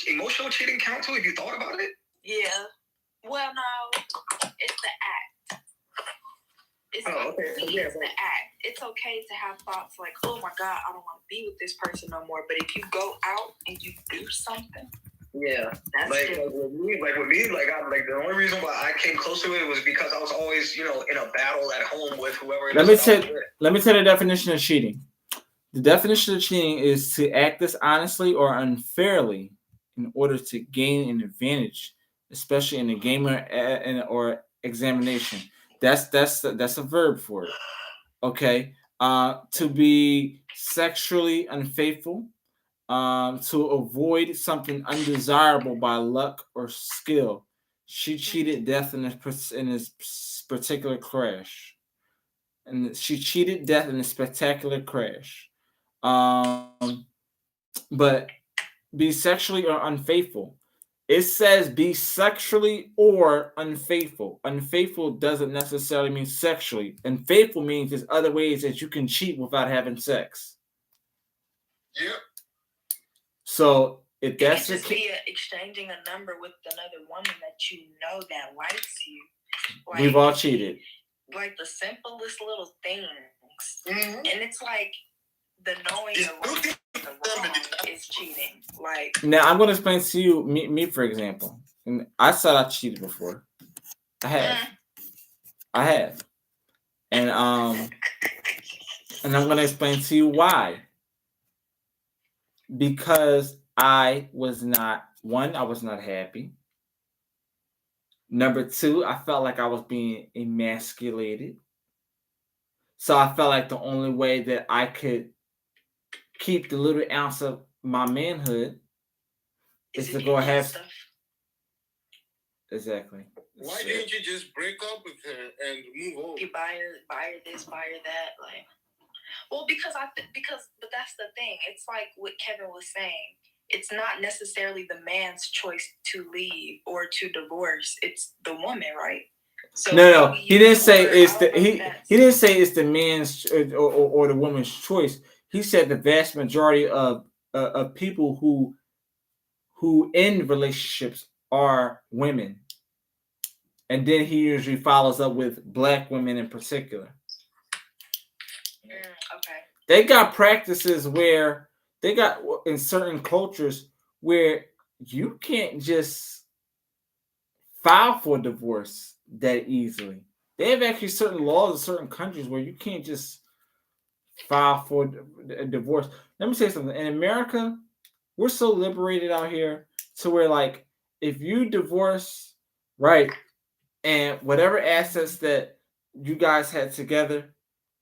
emotional cheating count too? If you thought about it? Yeah. Well, no, it's the act. It's the act. It's okay to have thoughts like, oh my God, I don't want to be with this person no more. But if you go out and you do something, yeah, that's with me, the only reason why I came close to it was because I was always, in a battle at home with whoever. Let me tell the definition of cheating. The definition of cheating is to act dishonestly or unfairly in order to gain an advantage, especially in a game or examination. That's a verb for it. Okay. To be sexually unfaithful, to avoid something undesirable by luck or skill. She cheated death in this particular crash, and she cheated death in a spectacular crash. But be sexually or unfaithful. It says be sexually or unfaithful. Unfaithful doesn't necessarily mean sexually. Unfaithful means there's other ways that you can cheat without having sex. Yep. So if that's the case, exchanging a number with another woman that you know that likes you. Like, we've all cheated. Like the simplest little things, and it's like the knowing the wrong is cheating. Like now, I'm going to explain to you me for example. And I said I cheated before. I have, and I'm going to explain to you why. Because I was not happy. Number two, I felt like I was being emasculated. So I felt like the only way that I could keep the little ounce of my manhood is to go have stuff. Exactly. Why didn't you just break up with her and move on? You buy her this, buy her that, like. Well, but that's the thing. It's like what Kevin was saying. It's not necessarily the man's choice to leave or to divorce. It's the woman, right? So no. He didn't say it's he didn't say it's the man's or the woman's choice. He said the vast majority of people who end relationships are women, and then he usually follows up with black women in particular. Okay. They got practices where they got in certain cultures where you can't just file for divorce that easily. They have actually certain laws in certain countries where you can't just file for a divorce. Let me say something. In America, we're so liberated out here to where, like, if you divorce, right, and whatever assets that you guys had together,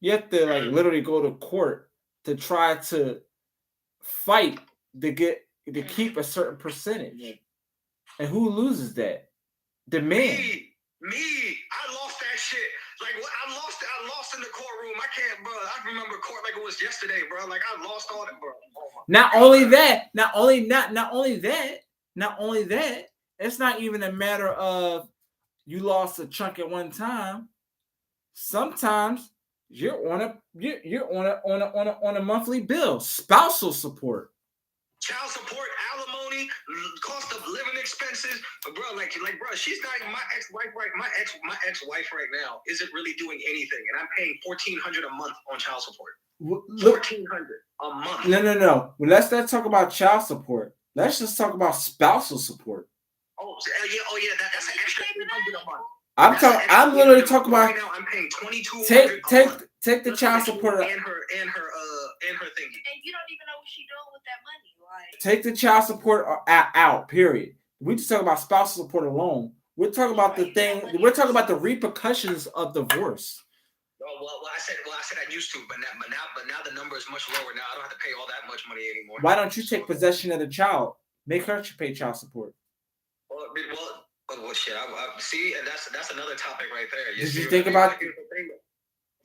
you have to like literally go to court to try to fight to keep a certain percentage. And who loses that? The man. Me. I lost that shit. Like I lost in the courtroom. I can't, bro. I remember court like it was yesterday, bro. Like I lost all that, bro. Not only that, it's not even a matter of you lost a chunk at one time. Sometimes you're on a monthly bill, spousal support, child support, alimony, cost of living expenses, bro. Like, bro, she's not my ex-wife, right? My ex-wife right now isn't really doing anything, and I'm paying $1,400 a month on child support. $1,400 a month. No. Well, let's not talk about child support. Let's just talk about spousal support. Oh yeah, that's an extra $800 a month. I'm literally talking about. Right now, I'm paying $2,200. Take the child support and her thingy. And you don't even know what she's doing with that money. Like, take the child support out. Period. We just talk about spousal support alone. We're talking about the thing. We're talking about the repercussions of divorce. Well, I said I used to, but now the number is much lower. Now I don't have to pay all that much money anymore. Why don't you take possession of the child? Make her pay child support. Well, shit. I see, and that's another topic right there. Did you think about?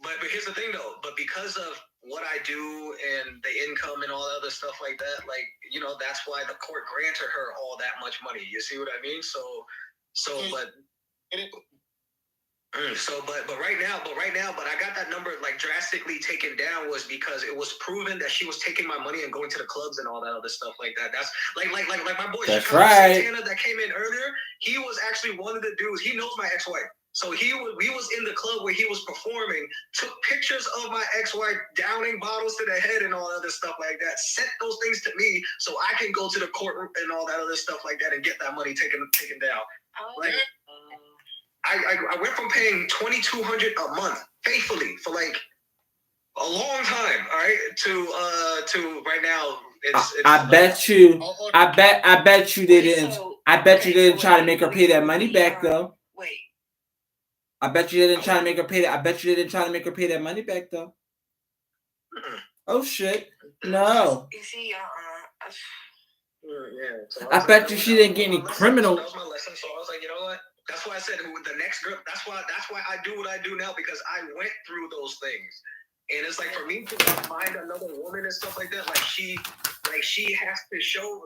But here's the thing, though. But because of what I do and the income and all the other stuff like that, like, that's why the court granted her all that much money. You see what I mean? So, but But right now, but I got that number like drastically taken down was because it was proven that she was taking my money and going to the clubs and all that other stuff like that. That's like my boy That's Chicago right. Santana that came in earlier. He was actually one of the dudes. He knows my ex-wife. So we was in the club where he was performing, took pictures of my ex-wife downing bottles to the head and all other stuff like that, sent those things to me so I can go to the courtroom and all that other stuff like that and get that money taken down. Like, I went from paying $2,200 a month faithfully for like a long time, all right, to right now. I bet you they didn't. I bet you didn't try to make her pay that money back though. Wait. I bet you didn't try to make her pay that. I bet you didn't try to make her pay that money back though. Oh shit! No. You see, yeah. So I bet you she didn't get any criminal. That was my lesson. So I was like, you know what? That's why I said the next girl. That's why I do what I do now, because I went through those things. And it's like for me to find another woman and stuff like that, she has to show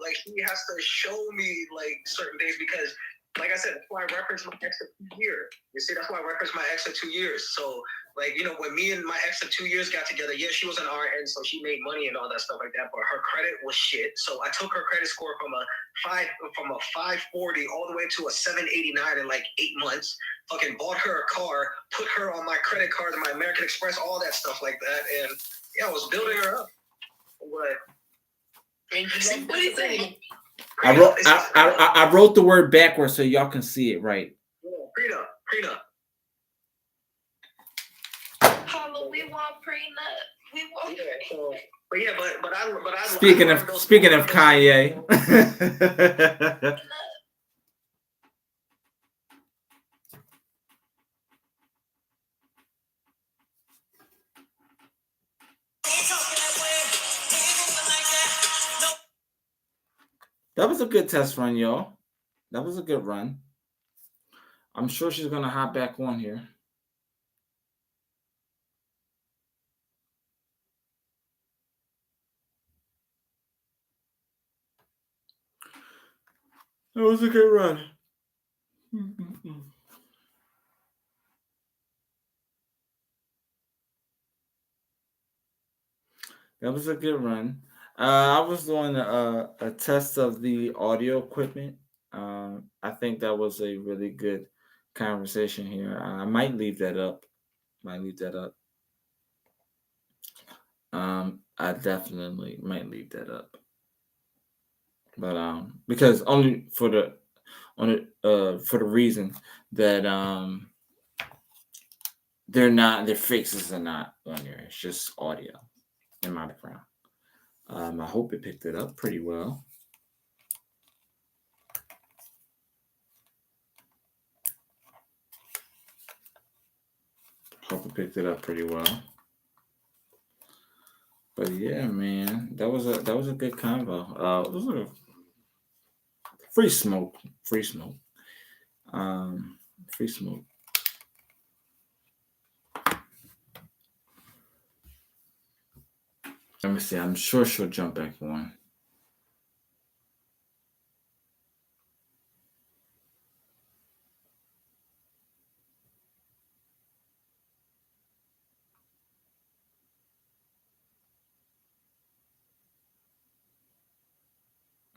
me like certain things, because like I said, that's why I referenced my ex of 2 years. You see, that's why I referenced my ex of 2 years. So like, you know, when me and my ex of 2 years got together, yeah, she was an RN, so she made money and all that stuff like that, but her credit was shit. So I took her credit score from a 540 all the way to a 789 in like 8 months. Fucking bought her a car, put her on my credit card, my American Express, all that stuff like that, and yeah, I was building her up. What do you think? I wrote the word backwards so y'all can see it right. Yeah, prenup. Hello, we want prenup. We want. Yeah, so, but I. Speaking of Kanye. That was a good test run, y'all. That was a good run. I'm sure she's gonna hop back on here. That was a good run. That was a good run. I was doing a test of the audio equipment. I think that was a really good conversation here. I might leave that up. I definitely might leave that up. But because only for the reason that their faces are not on there. It's just audio in my background. I hope it picked it up pretty well. But yeah, man, that was a good convo. It was a free smoke. Free smoke. Let me see. I'm sure she'll jump back on.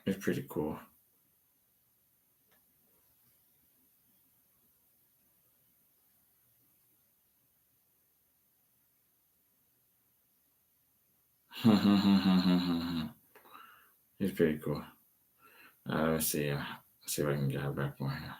It's pretty cool. It's pretty cool. Let's see. See if I can get her back on here.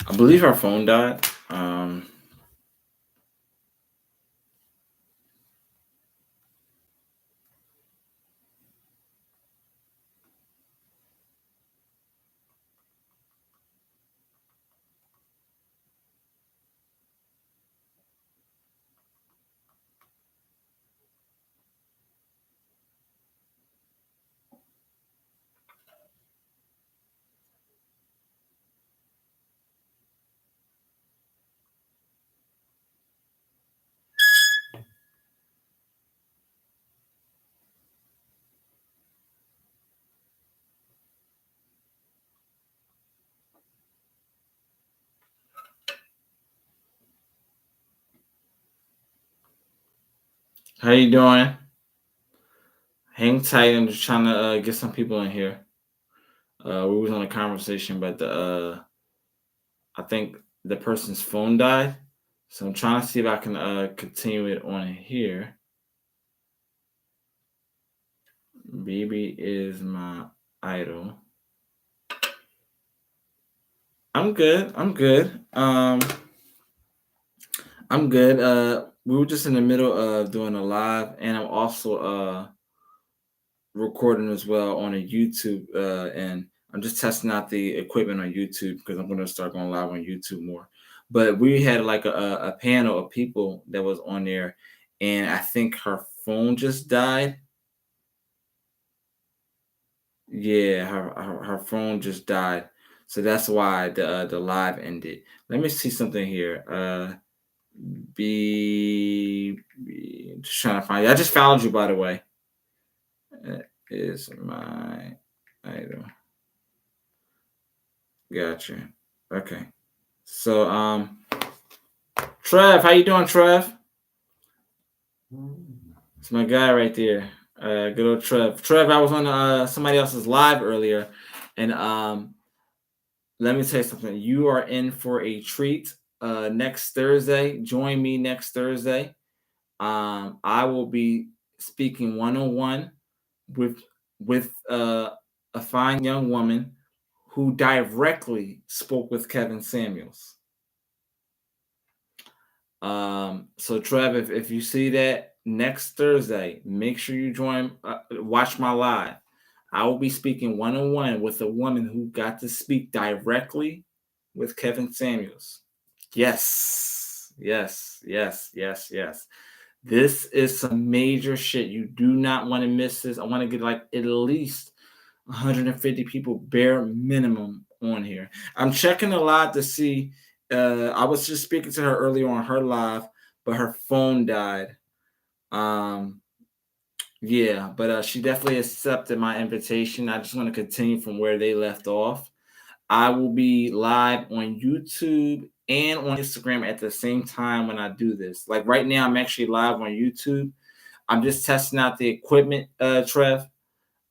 I believe our phone died. How you doing? Hang tight. I'm just trying to get some people in here. We was on a conversation, but I think the person's phone died, so I'm trying to see if I can continue it on here. Baby is my idol. I'm good. I'm good. I'm good. We were just in the middle of doing a live, and I'm also recording as well on a YouTube, and I'm just testing out the equipment on YouTube because I'm going to start going live on YouTube more. But we had like a panel of people that was on there, and I think her phone just died. Yeah, her phone just died, so that's why the live ended. Let me see something here. Just trying to find you. I just found you, by the way. Is my idol. Gotcha. Okay. So Trev, how you doing, Trev? It's my guy right there. Good old Trev. Trev, I was on somebody else's live earlier, and let me tell you something. You are in for a treat next Thursday. Join me next Thursday. I will be speaking one-on-one with a fine young woman who directly spoke with Kevin Samuels. So Trev, if you see that next Thursday, make sure you join, watch my live. I will be speaking one-on-one with a woman who got to speak directly with Kevin Samuels. Yes. This is some major shit. You do not want to miss this. I want to get like at least 150 people bare minimum on here. I'm checking a lot to see. I was just speaking to her earlier on her live, but her phone died. Yeah, but she definitely accepted my invitation. I just want to continue from where they left off. I will be live on YouTube and on Instagram at the same time when I do this. Like right now, I'm actually live on YouTube. I'm just testing out the equipment, Trev.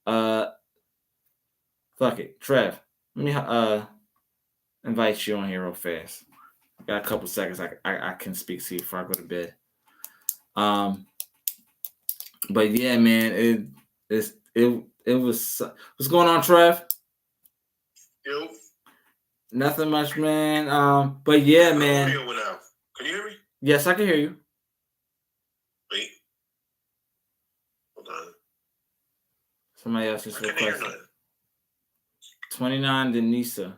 Fuck it, Trev. Let me invite you on here real fast. Got a couple seconds. I can speak to you before I go to bed. But yeah, man, it was. What's going on, Trev? Yo. Nothing much, man. But yeah, man. Can you hear me? Yes, I can hear you. Wait. Hold on. Somebody else just requested. 29 Denisa.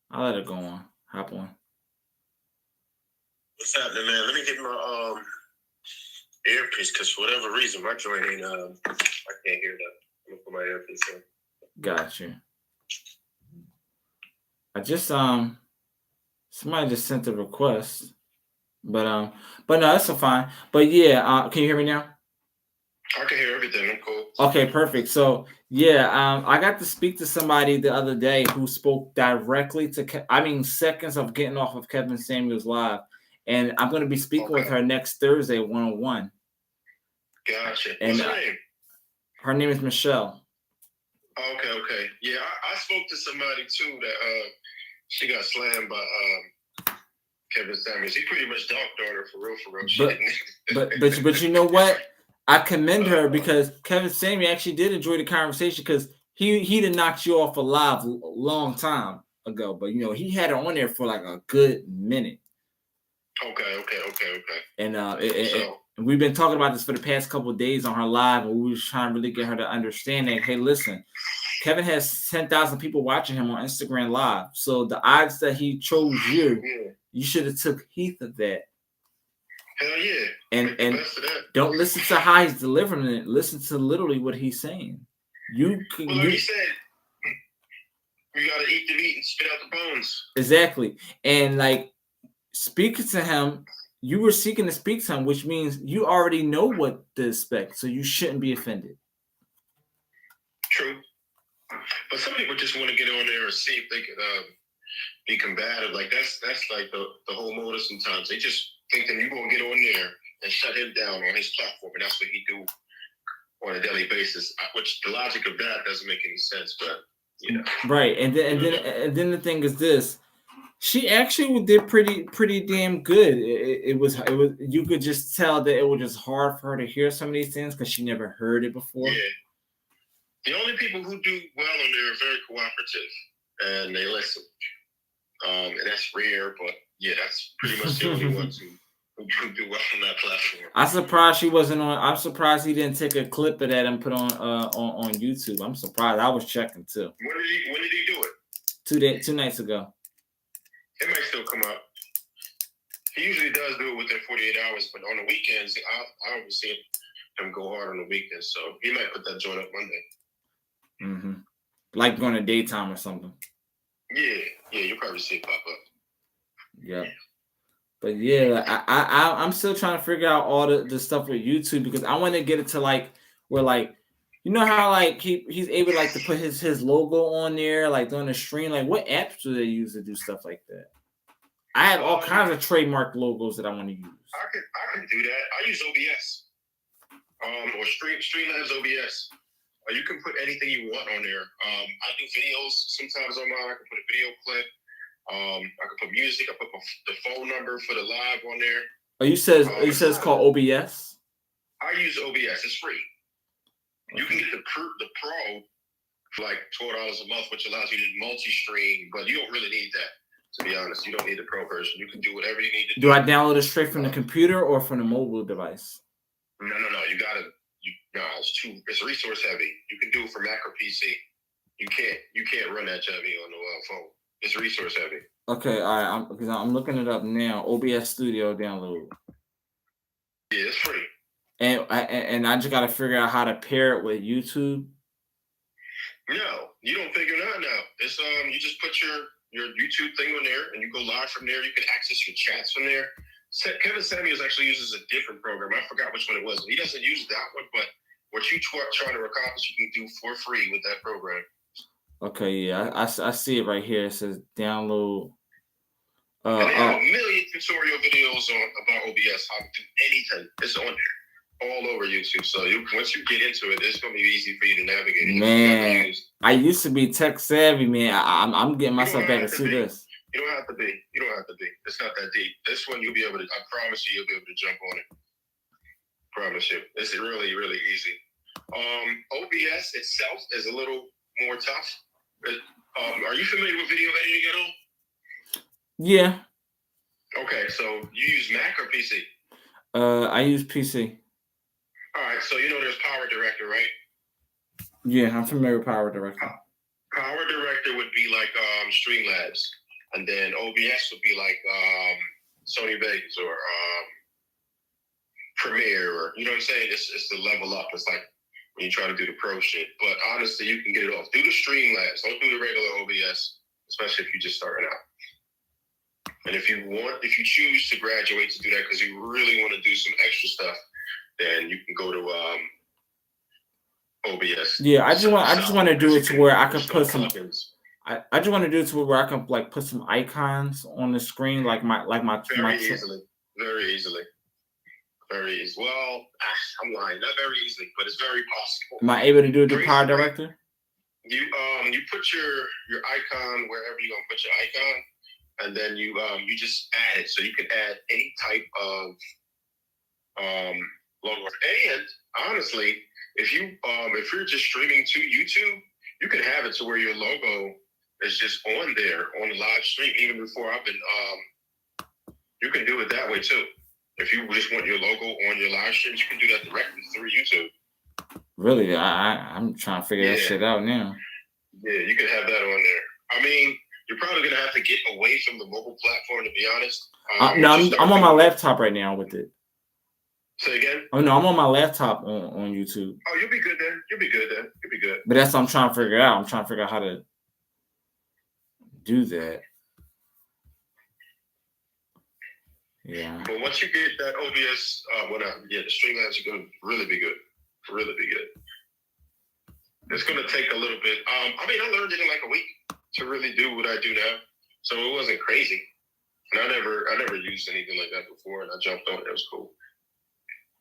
I'll let her go on. Hop on. What's happening, man? Let me get my earpiece because for whatever reason my joint ain't I can't hear that. I'm gonna put my earpiece in. Got you. I just somebody just sent a request. But no, that's so fine. But yeah, can you hear me now? I can hear everything. I'm cool. Okay, perfect. So yeah, I got to speak to somebody the other day who spoke directly to seconds of getting off of Kevin Samuels live, and I'm going to be speaking with her next Thursday one-on-one. Gotcha. And what's her name? Her name is Michelle. Okay. Yeah, I spoke to somebody too that she got slammed by Kevin Samuels. He pretty much dogged on her for real. But you know what? I commend her because Kevin Samuels actually did enjoy the conversation because he'd have knocked you off a live long time ago, but he had her on there for like a good minute. Okay. And we've been talking about this for the past couple of days on her live, and we were trying to really get her to understand that, hey, listen, Kevin has 10,000 people watching him on Instagram Live, so the odds that he chose you, you should have took heed of that. Hell yeah. And don't listen to how he's delivering it. Listen to literally what he's saying. He said, you got to eat the meat and spit out the bones. Exactly. And like speaking to him, you were seeking to speak to him, which means you already know what to expect. So you shouldn't be offended. True. But some people just want to get on there and see if they could be combative. Like that's like the whole motive sometimes. They just think that you're going to get on there and shut him down on his platform, and that's what he do on a daily basis. Which the logic of that doesn't make any sense, but you know. Right, and then the thing is this: she actually did pretty damn good. It was you could just tell that it was just hard for her to hear some of these things because she never heard it before. Yeah. The only people who do well on there are very cooperative and they listen. And that's rare, but yeah, that's pretty much the only ones who do well on that platform. I'm surprised she wasn't on. I'm surprised he didn't take a clip of that and put on YouTube. I'm surprised. I was checking too. When did he do it? 2 nights ago. It might still come out. He usually does do it within 48 hours, but on the weekends, I don't see him go hard on the weekends. So he might put that joint up Monday. Mm-hmm. Like during the daytime or something. Yeah, you'll probably see it pop up. Yeah. But yeah, I'm still trying to figure out all the stuff with YouTube because I want to get it to like where like you know how like he's able like to put his logo on there like during the stream. Like what apps do they use to do stuff like that? I have all kinds of trademark logos that I want to use. I can do that. I use OBS. Or Streamlabs OBS. You can put anything you want on there. I do videos sometimes on mine. I can put a video clip. I can put music. I put the phone number for the live on there. Oh, you said it's called OBS? I use OBS. It's free. Okay. You can get the Pro for like $12 a month, which allows you to multi-stream, but you don't really need that. To be honest, you don't need the Pro version. You can do whatever you need to do. Do I download it straight from the computer or from the mobile device? No. You gotta. It's resource heavy. You can do it for Mac or PC. You can't run that heavy on the phone. It's resource heavy. Okay, all right. Because I'm looking it up now. OBS Studio download. Yeah, it's free. And I just gotta figure out how to pair it with YouTube. No, you don't figure nothing out. It's you just put your YouTube thing on there and you go live from there. You can access your chats from there. Kevin Samuels actually uses a different program. I forgot which one it was. He doesn't use that one, but what you trying to accomplish, you can do for free with that program. Okay, yeah, I see it right here. It says download. And they have a million tutorial videos about OBS, how to do anything. It's on there, all over YouTube. So once you get into it, it's gonna be easy for you to navigate. Man, I used to be tech savvy, man. I'm getting myself back into this. You don't have to be. It's not that deep. This one you'll be able to. I promise you'll be able to jump on it. Promise you. It's really, really easy. OBS itself is a little more tough. Are you familiar with video editing at all? Yeah. Okay, so you use Mac or PC? I use PC. All right, so you know there's Power Director, right? Yeah, I'm familiar with Power Director. Power Director would be like Streamlabs, and then OBS would be like Sony Vegas or Premiere, or you know what I'm saying? It's the level up. It's like when you try to do the pro shit. But honestly, you can get it off. Do the Streamlabs. Don't do the regular OBS, especially if you're just starting out. And if you choose to graduate to do that because you really want to do some extra stuff, then you can go to OBS. Yeah, I just want to do it to where I can put some. I just want to do it to where I can like put some icons on the screen, like my. Very easily. Well, I'm lying. Not very easily, but it's very possible. Am I able to do it through Power Director? You put your icon wherever you're gonna put your icon. And then you just add it, so you can add any type of logo. And honestly, if you're just streaming to YouTube, you can have it to where your logo is just on there on the live stream. Even before I've been, you can do it that way too. If you just want your logo on your live streams, you can do that directly through YouTube. Really, I'm trying to figure that shit out now. Yeah, you can have that on there. I mean, you're probably gonna have to get away from the mobile platform, to be honest. No, I'm on my laptop right now with it. Say again? Oh no, I'm on my laptop on YouTube. Oh, you'll be good then. You'll be good. But that's what I'm trying to figure out. I'm trying to figure out how to do that. Yeah. But once you get that OBS, the Streamlabs are gonna really be good. Really be good. It's gonna take a little bit. I learned it in like a week to really do what I do now. So it wasn't crazy. And I never used anything like that before, and I jumped on it. It was cool.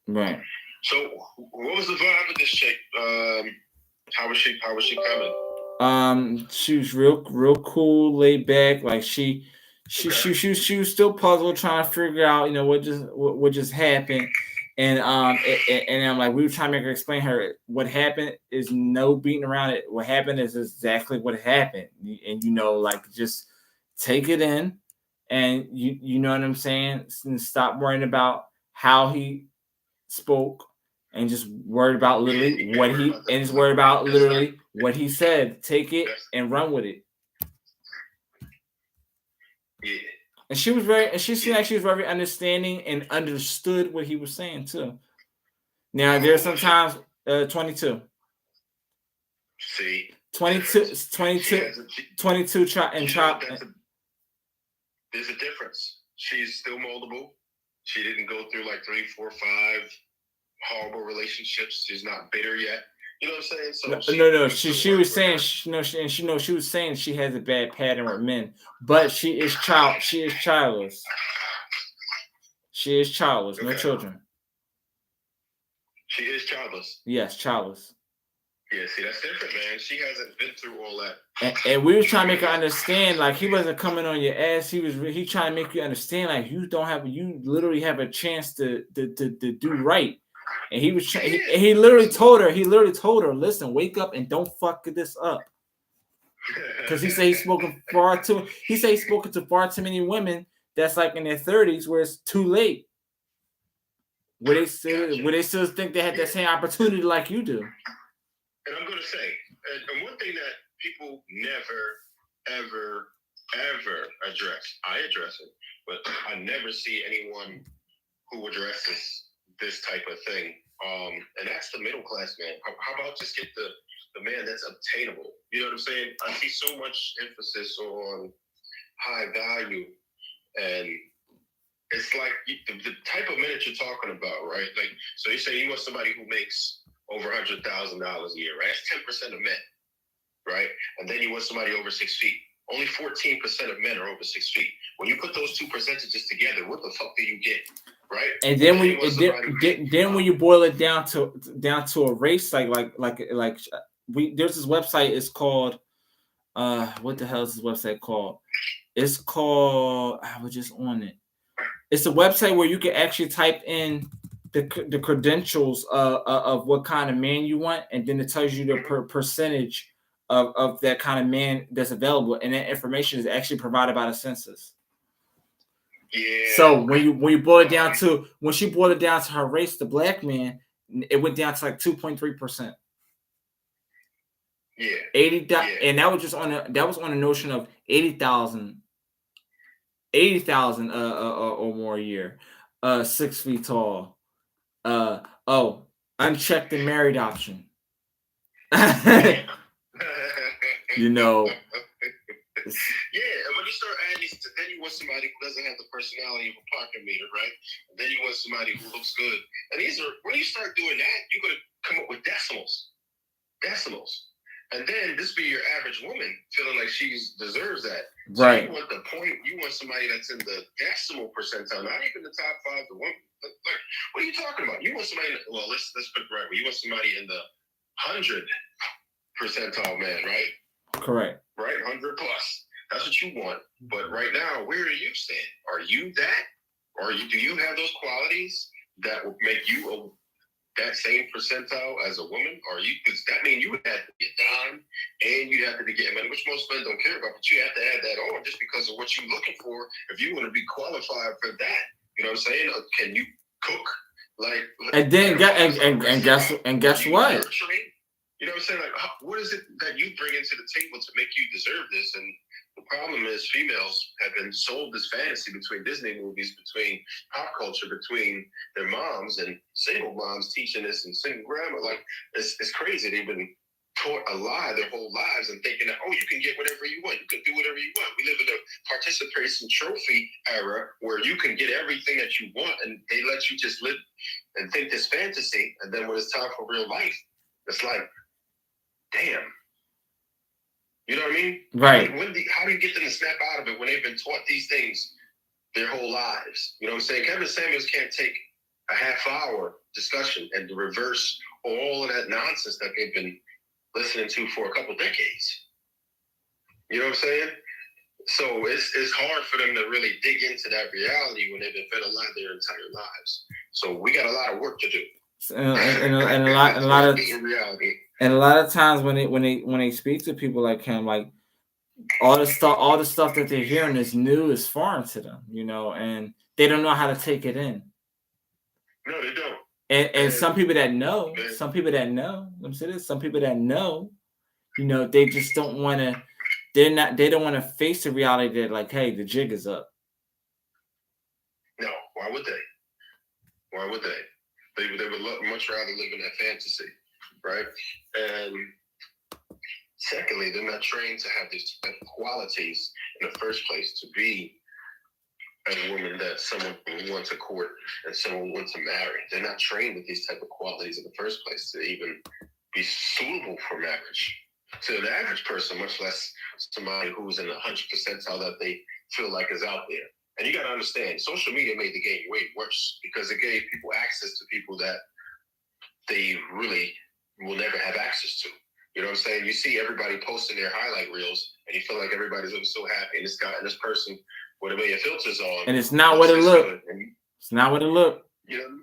Right. So, what was the vibe of this chick? How was she coming? She was real cool, laid back. Like she was still puzzled, trying to figure out, what just happened. And I'm like, we were trying to make her explain her what happened is no beating around it. What happened is exactly what happened, and like just take it in, and you know what I'm saying, and stop worrying about how he spoke, and just worried about literally what he said. Take it and run with it. Yeah. And she seemed like she was very understanding and understood what he was saying too. Now there's sometimes 22. See, 22 child. There's a difference. She's still moldable. She didn't go through like 3, 4, 5 horrible relationships. She's not bitter yet. You know what I'm saying? So no. She was saying she was saying she has a bad pattern with men, but she is childless. She is childless. No children. She is childless. Yes, childless. Yeah, see, that's different, man. She hasn't been through all that. And we was trying to make her understand, like, he wasn't coming on your ass. He trying to make you understand, like, you literally have a chance to do right. And he was he literally told her, listen, wake up and don't fuck this up. Because he said he's spoken to far too many women that's like in their 30s where it's too late. Where they still think they had that same opportunity like you do. And I'm going to say, and one thing that people never, ever, ever address, I address it, but I never see anyone who addresses this type of thing. And that's the middle class man. How about just get the man that's obtainable? You know what I'm saying? I see so much emphasis on high value, and it's like the type of men that you're talking about, right? Like, so you say you want somebody who makes over $100,000 a year, right? That's 10% of men, right? And then you want somebody over 6 feet. Only 14% of men are over 6 feet. When you put those two percentages together, what the fuck do you get, right? And then when you boil it down to a race, there's this website. It's called what the hell is this website called? It's called, I was just on it. It's a website where you can actually type in the credentials of what kind of man you want, and then it tells you the percentage of that kind of man that's available, and that information is actually provided by the census. Yeah. So when you boil it down to, when she boiled it down to her race, the black man, it went down to like 2.3%. Yeah. 80, and that was just on a notion of 80,000 or more a year. 6 feet tall. Unchecked and married option. You know. Yeah, and when you start adding these, then you want somebody who doesn't have the personality of a pocket meter, right? And then you want somebody who looks good. And when you start doing that, you're going to come up with decimals. And then this be your average woman feeling like she deserves that. So right. You want somebody that's in the decimal percentile, not even the top 5 to 1. Like, what are you talking about? You want somebody, well, let's put it right. You want somebody in the 100 percentile man, right? Correct. Right, 100 plus. That's what you want. But right now, where do you stand? Are you that? Or do you have those qualities that would make you that same percentile as a woman? Or because that means you would have to get dime and you'd have to be getting money, which most men don't care about, but you have to add that on just because of what you're looking for if you want to be qualified for that. You know what I'm saying? Can you cook? Guess what? You know what I'm saying? Like, what is it that you bring into the table to make you deserve this? And the problem is females have been sold this fantasy between Disney movies, between pop culture, between their moms and single moms teaching this and single grandma. Like, it's crazy. They've been taught a lie their whole lives and thinking that, you can get whatever you want. You can do whatever you want. We live in a participation trophy era where you can get everything that you want and they let you just live and think this fantasy. And then when it's time for real life, it's like, damn. You know what I mean? Right. How do you get them to snap out of it when they've been taught these things their whole lives? You know what I'm saying? Kevin Samuels can't take a half-hour discussion and to reverse all of that nonsense that they've been listening to for a couple decades. You know what I'm saying? So it's hard for them to really dig into that reality when they've been fed a lie their entire lives. So we got a lot of work to do. And a lot of times when they speak to people like him, like all the stuff that they're hearing is new, is foreign to them, you know, and they don't know how to take it in. No, they don't. And some people that know, let me say this, some people that know, you know, they just don't want to. They don't want to face the reality that, like, hey, the jig is up. No, why would they? Why would they? They would much rather live in that fantasy, right? And secondly, they're not trained to have these type of qualities in the first place to be a woman that someone wants to court and someone wants to marry. They're not trained with these type of qualities in the first place to even be suitable for marriage. To an average person, much less somebody who's in the 100th percentile that they feel like is out there. And you got to understand, social media made the game way worse because it gave people access to people that they really will never have access to. You know what I'm saying? You see everybody posting their highlight reels, and you feel like everybody's so happy. And this guy and this person with a million filters on, and it's not what it looked. It's not what it looked. You know,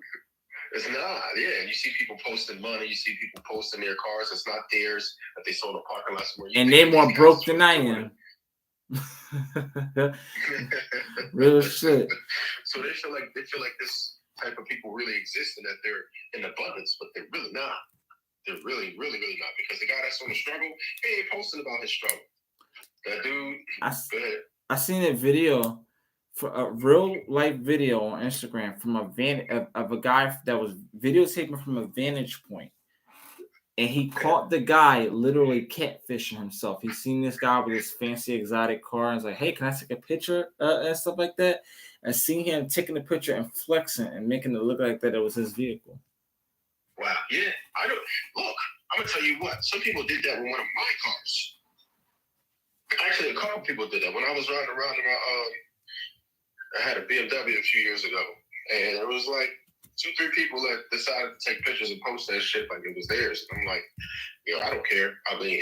it's not. Yeah, and you see people posting money. You see people posting their cars. It's not theirs that they sold a parking lot somewhere. And they more broke than I am. Real shit. So they feel like this type of people really exist and that they're in abundance, but they're really not. They're really, really, really not, because the guy that's on the struggle, he ain't posting about his struggle. That dude, go ahead. I seen a video, for a real life video on Instagram from a guy that was videotaping from a vantage point. And he caught the guy literally catfishing himself. He seen this guy with his fancy exotic car and was like, hey, can I take a picture and stuff like that? And seeing him taking the picture and flexing and making it look like that it was his vehicle. Wow, yeah. I don't look, I'm gonna tell you what, some people did that with one of my cars. Actually, a couple people did that. When I was riding around in my I had a BMW a few years ago, and it was like 2-3 people that decided to take pictures and post that shit like it was theirs. And I'm like, I don't care. I mean,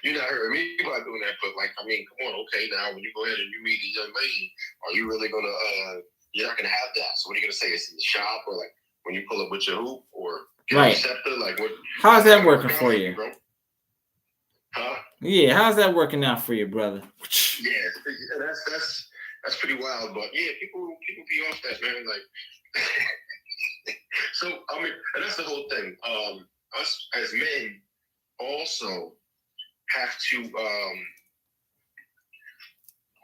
you're not hurting me by doing that, but like, I mean, come on, okay, now when you go ahead and you meet a young lady, are you really gonna you're not gonna have that. So what are you gonna say? It's in the shop, or like when you pull up with your hoop, or right. receptor, like what? How's that working for you? Bro? Huh? Yeah, how's that working out for you, brother? Yeah, that's pretty wild, but yeah, people be off that, man. Like, so I mean, and that's the whole thing. Us as men also have to.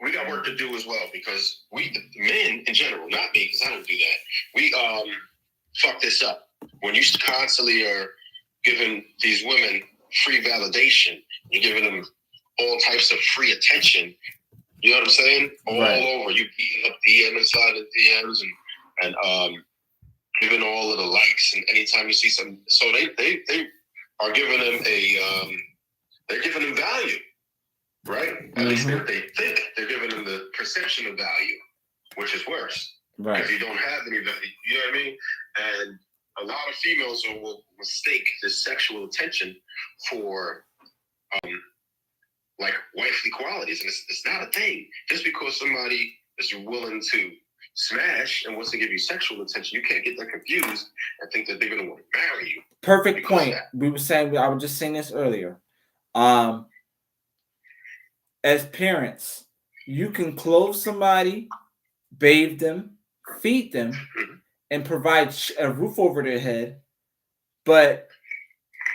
We got work to do as well, because we, the men in general, not me, because I don't do that. We fuck this up when you constantly are giving these women free validation. You're giving them all types of free attention. You know what I'm saying? All over. You beating up DM inside the DMs and giving all of the likes, and anytime you see some, so they are giving them they're giving them value, right? At least they think they're giving them the perception of value, which is worse. Right. Because you don't have any value. You know what I mean? And a lot of females will mistake this sexual attention for like wifely qualities, and it's not a thing. Just because somebody is willing to smash and wants to give you sexual attention, you can't get that confused and think that they're going to want to marry you. Perfect point. I was just saying this earlier. As parents, you can clothe somebody, bathe them, feed them, and provide a roof over their head, but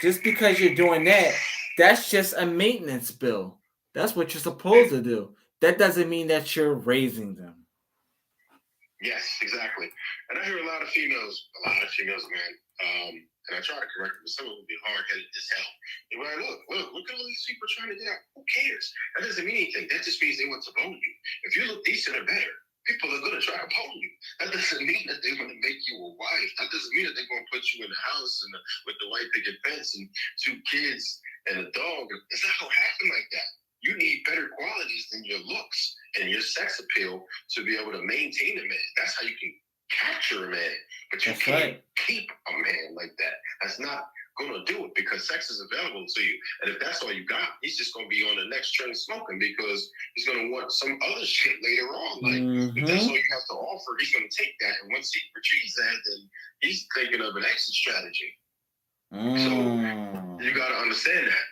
just because you're doing that, that's just a maintenance bill. That's what you're supposed to do. That doesn't mean that you're raising them. Yes, exactly. And I hear a lot of females, man. And I try to correct them, but some of them be hard-headed as hell. They're like, look at all these people trying to get out. Who cares? That doesn't mean anything. That just means they want to bone you. If you look decent or better, people are going to try to bone you. That doesn't mean that they're going to make you a wife. That doesn't mean that they're going to put you in the house with the white picket fence and 2 kids and a dog. It's not going to happen like that. You need better qualities than your looks and your sex appeal to be able to maintain a man. That's how you can capture a man. But you can't keep a man like that. That's not going to do it because sex is available to you. And if that's all you got, he's just going to be on the next train smoking because he's going to want some other shit later on. Like, if that's all you have to offer, he's going to take that. And once he retrieves that, then he's thinking of an exit strategy. So you got to understand that.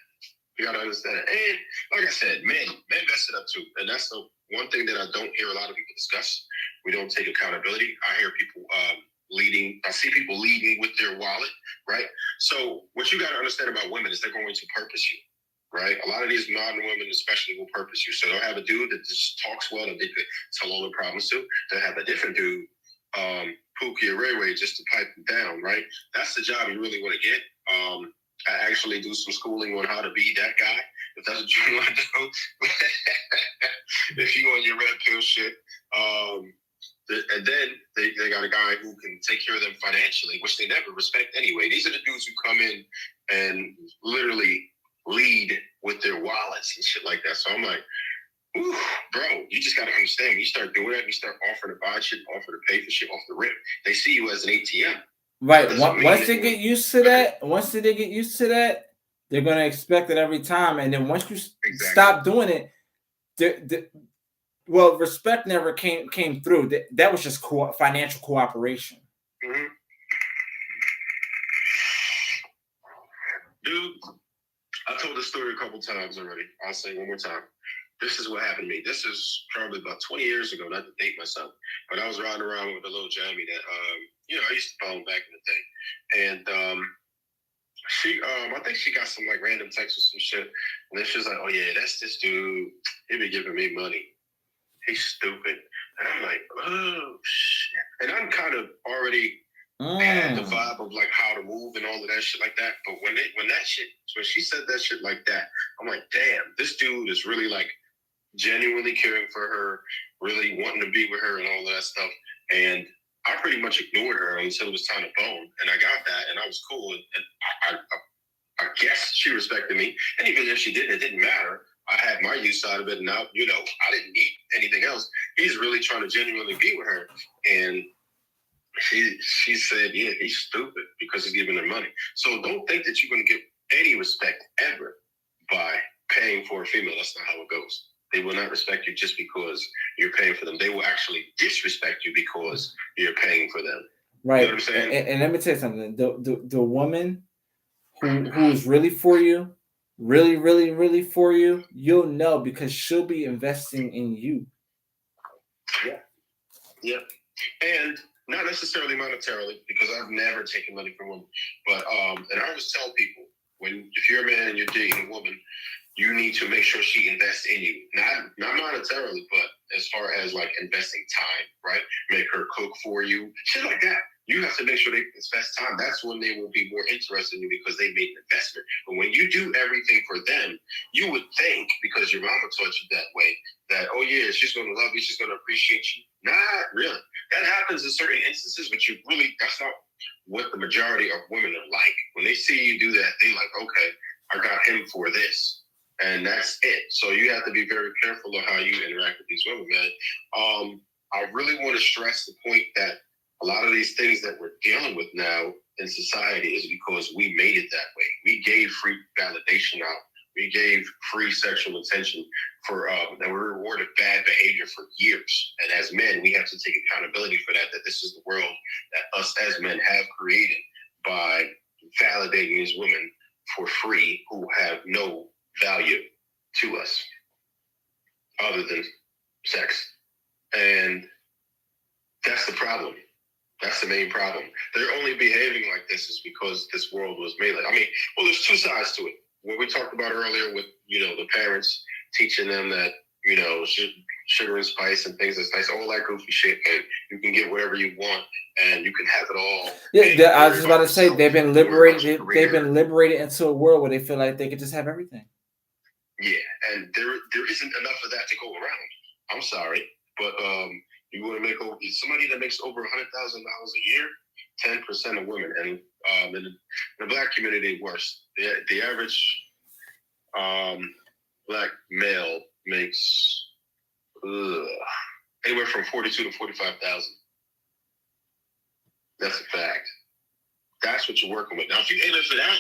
You got to understand it. And like I said, men mess it up too. And that's the one thing that I don't hear a lot of people discuss. We don't take accountability. I hear people I see people leading with their wallet, right? So what you got to understand about women is they're going to purpose you, right? A lot of these modern women especially will purpose you. So they'll have a dude that just talks well that they could tell all their problems to. They'll have a different dude, Pookie or Ray Ray, just to pipe them down, right? That's the job you really want to get. I actually do some schooling on how to be that guy, if that's what you want to do. If you want your red pill shit. And then they got a guy who can take care of them financially, which they never respect anyway. These are the dudes who come in and literally lead with their wallets and shit like that. So I'm like, ooh, bro, you just got to understand. When you start doing that, you start offering to buy shit, offer to pay for shit off the rip. They see you as an ATM. Right. Once they get used to that, they're going to expect it every time. And then once you stop doing it, well, respect never came through. That was just financial cooperation. Mm-hmm. Dude, I told this story a couple times already. I'll say it one more time. This is what happened to me. This is probably about 20 years ago, not to date myself, but I was riding around with a little jammy that, I used to follow back in the day. And she, I think she got some like random texts or some shit. And then she was like, oh yeah, that's this dude. He be giving me money. He's stupid. And I'm like, oh shit. And I'm kind of already had the vibe of like how to move and all of that shit like that. But when she said that shit like that, I'm like, damn, this dude is really like genuinely caring for her, really wanting to be with her and all that stuff. And I pretty much ignored her until it was time to bone. And I got that and I was cool. And I guess she respected me. And even if she didn't, it didn't matter. I had my use out of it. And now, I didn't need anything else. He's really trying to genuinely be with her. And she said, yeah, he's stupid because he's giving her money. So don't think that you're going to get any respect ever by paying for a female. That's not how it goes. They will not respect you just because you're paying for them. They will actually disrespect you because you're paying for them. Right. You know what I'm saying? And let me tell you something. The woman who is really for you, really, really, really for you, you'll know because she'll be investing in you. Yeah. And not necessarily monetarily, because I've never taken money from women. But and I always tell people, if you're a man and you're dating a woman, you need to make sure she invests in you. Not monetarily, but as far as like investing time, right? Make her cook for you, shit like that. You have to make sure they invest time. That's when they will be more interested in you because they made an investment. But when you do everything for them, you would think, because your mama taught you that way, that, oh yeah, she's going to love you, she's going to appreciate you. Not really. That happens in certain instances, but that's not what the majority of women are like. When they see you do that, they like, okay, I got him for this. And that's it. So you have to be very careful of how you interact with these women, man. I really want to stress the point that a lot of these things that we're dealing with now in society is because we made it that way. We gave free validation out. We gave free sexual attention and we rewarded bad behavior for years. And as men, we have to take accountability for that this is the world that us as men have created by validating these women for free who have no value to us other than sex. And that's the problem. That's the main problem. They're only behaving like this is because this world was made like. There's two sides to it. What we talked about earlier with, the parents teaching them that, sugar and spice and things that's nice, all that goofy shit, and you can get whatever you want and you can have it all. Yeah, I was just about to say they've been liberated. They've been liberated into a world where they feel like they could just have everything. Yeah, and there isn't enough of that to go around. I'm sorry, but you want to make somebody that makes over $100,000 a year, 10% of women, and in the black community, worse. The average black male makes anywhere from $42,000 to $45,000. That's a fact. That's what you're working with. Now, if you aim for that,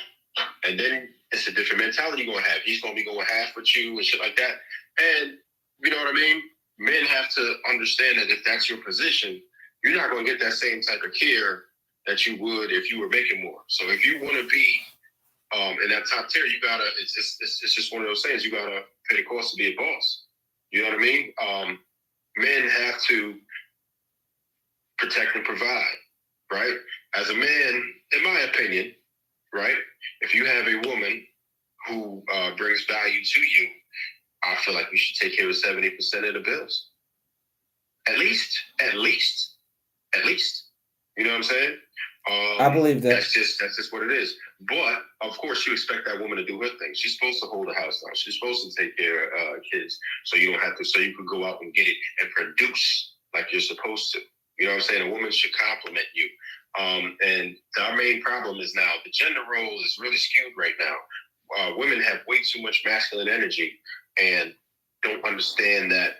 and then it's a different mentality you're going to have. He's going to be going half with you and shit like that. And you know what I mean? Men have to understand that if that's your position, you're not going to get that same type of care that you would if you were making more. So if you want to be in that top tier, you gotta. It's just one of those things. You gotta pay the cost to be a boss. You know what I mean? Men have to protect and provide, right? As a man, in my opinion, right? If you have a woman who brings value to you, I feel like we should take care of 70% of the bills. At least. You know what I'm saying? I believe that. That's just what it is. But of course, you expect that woman to do her thing. She's supposed to hold the house down. She's supposed to take care of kids, so you don't have to. So you can go out and get it and produce like you're supposed to. You know what I'm saying? A woman should compliment you. And our main problem is now the gender role is really skewed right now. Women have way too much masculine energy and don't understand that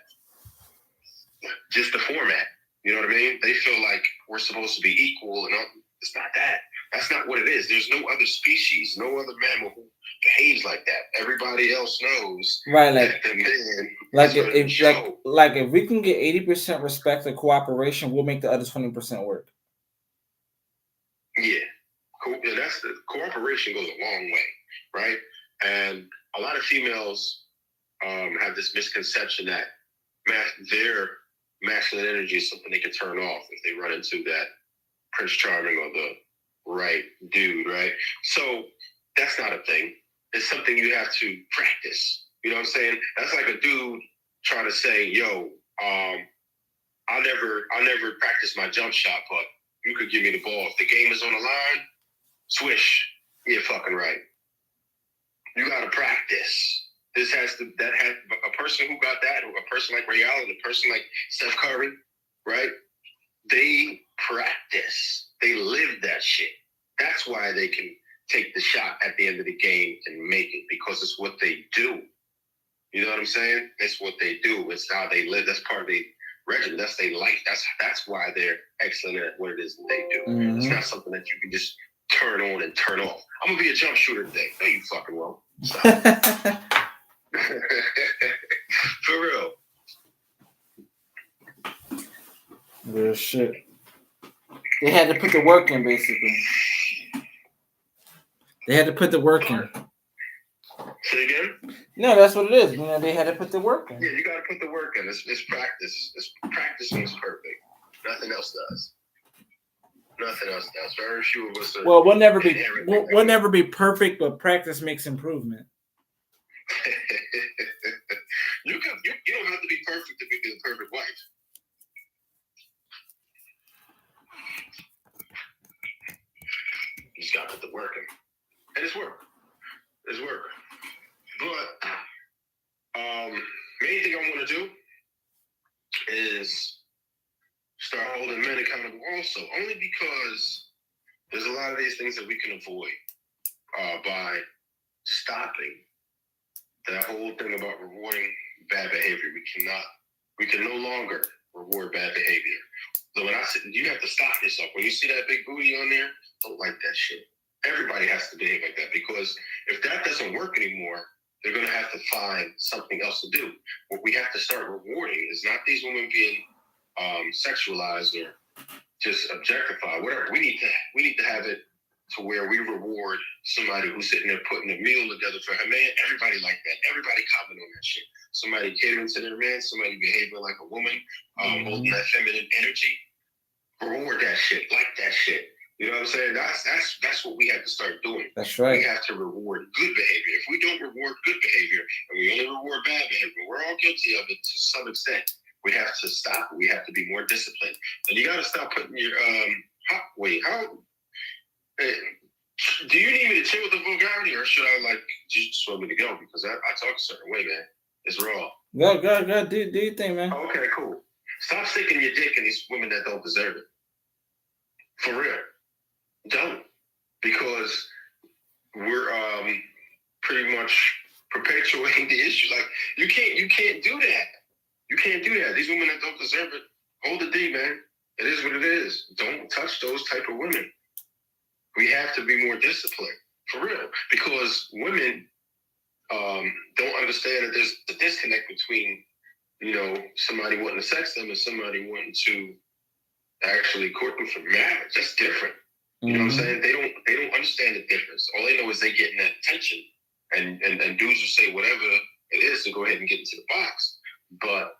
just the format. You know what I mean? They feel like we're supposed to be equal, and it's not that. That's not what it is. There's no other species, no other mammal who behaves like that. Everybody else knows, right? Like, that the man if we can get 80% respect and cooperation, we'll make the other 20% work. Yeah, cool. Yeah, that's the cooperation goes a long way, right? And a lot of females have this misconception that their masculine energy is something they can turn off if they run into that Prince Charming or the right dude, right? So that's not a thing. It's something you have to practice. You know what I'm saying? That's like a dude trying to say, "Yo, I'll never practice my jump shot, but you could give me the ball. If the game is on the line, swish. You're fucking right. You got to practice." A person who got that, or a person like Ray Allen, a person like Steph Curry, right? They practice. They live that shit. That's why they can take the shot at the end of the game and make it, because it's what they do. You know what I'm saying? It's what they do. It's how they live. That's part of their regimen. That's their life. That's why they're excellent at what it is that they do. Mm-hmm. It's not something that you can just turn on and turn off. I'm gonna be a jump shooter today. No, you fucking won't. Stop. For real. Real shit. They had to put the work in, basically. They had to put the work in. Say again? No, that's what it is. You know, they had to put the work in. Yeah, you got to put the work in. It's practice. Practice makes perfect. Nothing else does. Very few of us are. Well, we'll never be perfect, but practice makes improvement. You don't have to be perfect to be the perfect wife. You just got to put the work in. And it's work. But main thing I want to do is start holding men accountable also, only because there's a lot of these things that we can avoid by stopping that whole thing about rewarding bad behavior. We can no longer reward bad behavior. So when I said, you have to stop yourself. When you see that big booty on there, don't like that shit. Everybody has to behave like that, because if that doesn't work anymore, they're going to have to find something else to do. What we have to start rewarding is not these women being sexualized or just objectified, whatever. We need to have it to where we reward somebody who's sitting there putting a meal together for her man. Everybody like that. Everybody comment on that shit. Somebody catering to their man, somebody behaving like a woman, holding that feminine energy. Reward that shit, like that shit. You know what I'm saying? That's what we have to start doing. That's right. We have to reward good behavior. If we don't reward good behavior and we only reward bad behavior, we're all guilty of it to some extent. We have to stop. We have to be more disciplined. And you got to stop putting your do you need me to chill with the vulgarity, or should I just want me to go? Because I talk a certain way, man. It's raw. Go. Do your thing, man. Okay, cool. Stop sticking your dick in these women that don't deserve it. For real. Don't. Because we're pretty much perpetuating the issue. Like, you can't do that. You can't do that. These women that don't deserve it, hold the D, man. It is what it is. Don't touch those type of women. We have to be more disciplined, for real, because women don't understand that there's a disconnect between, somebody wanting to sex them and somebody wanting to actually court them for marriage. That's different. You know what I'm saying? They don't understand the difference. All they know is they getting that attention, and dudes will say whatever it is to go ahead and get into the box. But